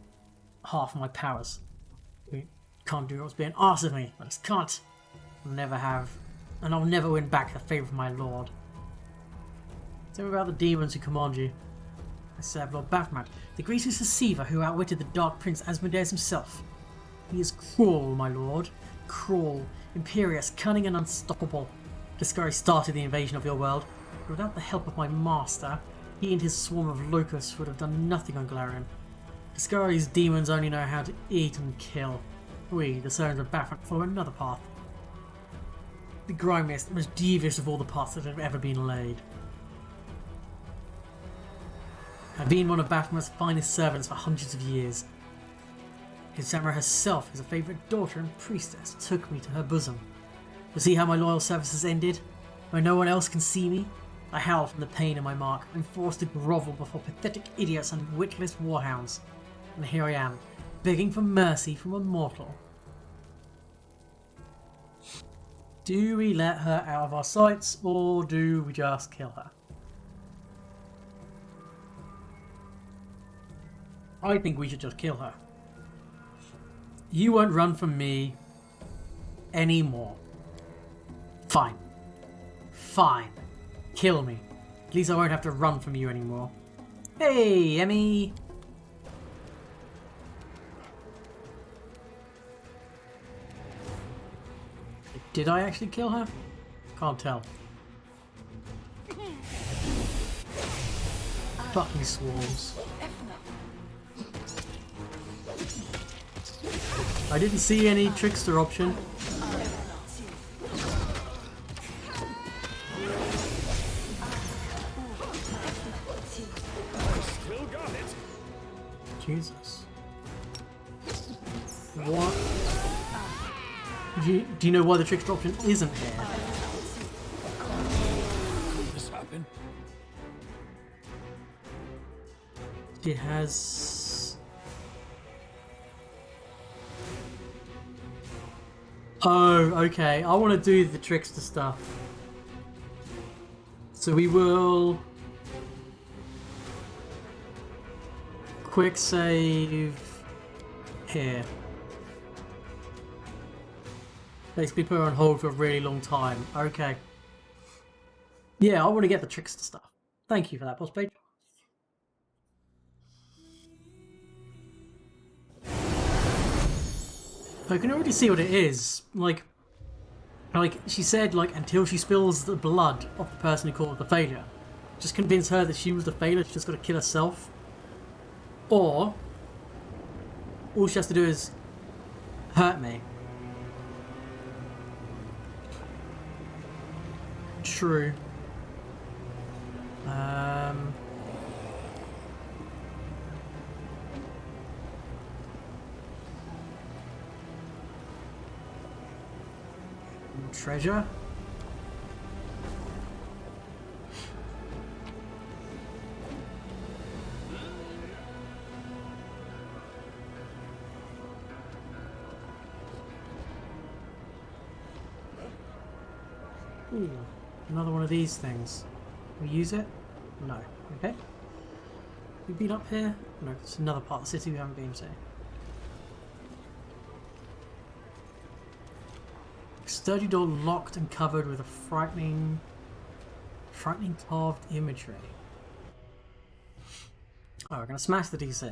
half of my powers? We can't do what's being asked of me. I just can't. I'll never have. And I'll never win back the favour of my lord. Tell me about the demons who command you. I serve Lord Baphomet, the greatest deceiver who outwitted the Dark Prince Asmodeus himself. He is cruel, my lord. Cruel, imperious, cunning and unstoppable. Discovery started the invasion of your world, but without the help of my master, he and his swarm of locusts would have done nothing on Galarian. Discovery's demons only know how to eat and kill. We, the servants of Baphomet, follow another path. The grimiest, most devious of all the paths that have ever been laid. I've been one of Baphomet's finest servants for hundreds of years. His Samara herself, his favourite daughter and priestess, took me to her bosom. To see how my loyal services ended, where no one else can see me, I howl from the pain in my mark. I'm forced to grovel before pathetic idiots and witless warhounds. And here I am, begging for mercy from a mortal. Do we let her out of our sights, or do we just kill her? I think we should just kill her. You won't run from me anymore. Fine. Fine. Kill me. At least I won't have to run from you anymore. Hey, Emmy! Did I actually kill her? Can't tell. Fucking swarms. I didn't see any trickster option. Jesus. What? Do you know why the trickster option isn't here? Could this happen? It has... Oh, okay. I want to do the trickster stuff. So we will... Quick save here. Basically put her on hold for a really long time. Okay. Yeah, I want to get the trickster stuff. Thank you for that, boss page. I can already see what it is. Like she said, until she spills the blood of the person who caused the failure. Just convince her that she was the failure, she's just got to kill herself. Or, all she has to do is hurt me. True. Treasure. Ooh, another one of these things. We use it? No. Okay. We've been up here? No, it's another part of the city we haven't been to. Sturdy door locked and covered with a frightening carved imagery. Oh, we're going to smash the DC.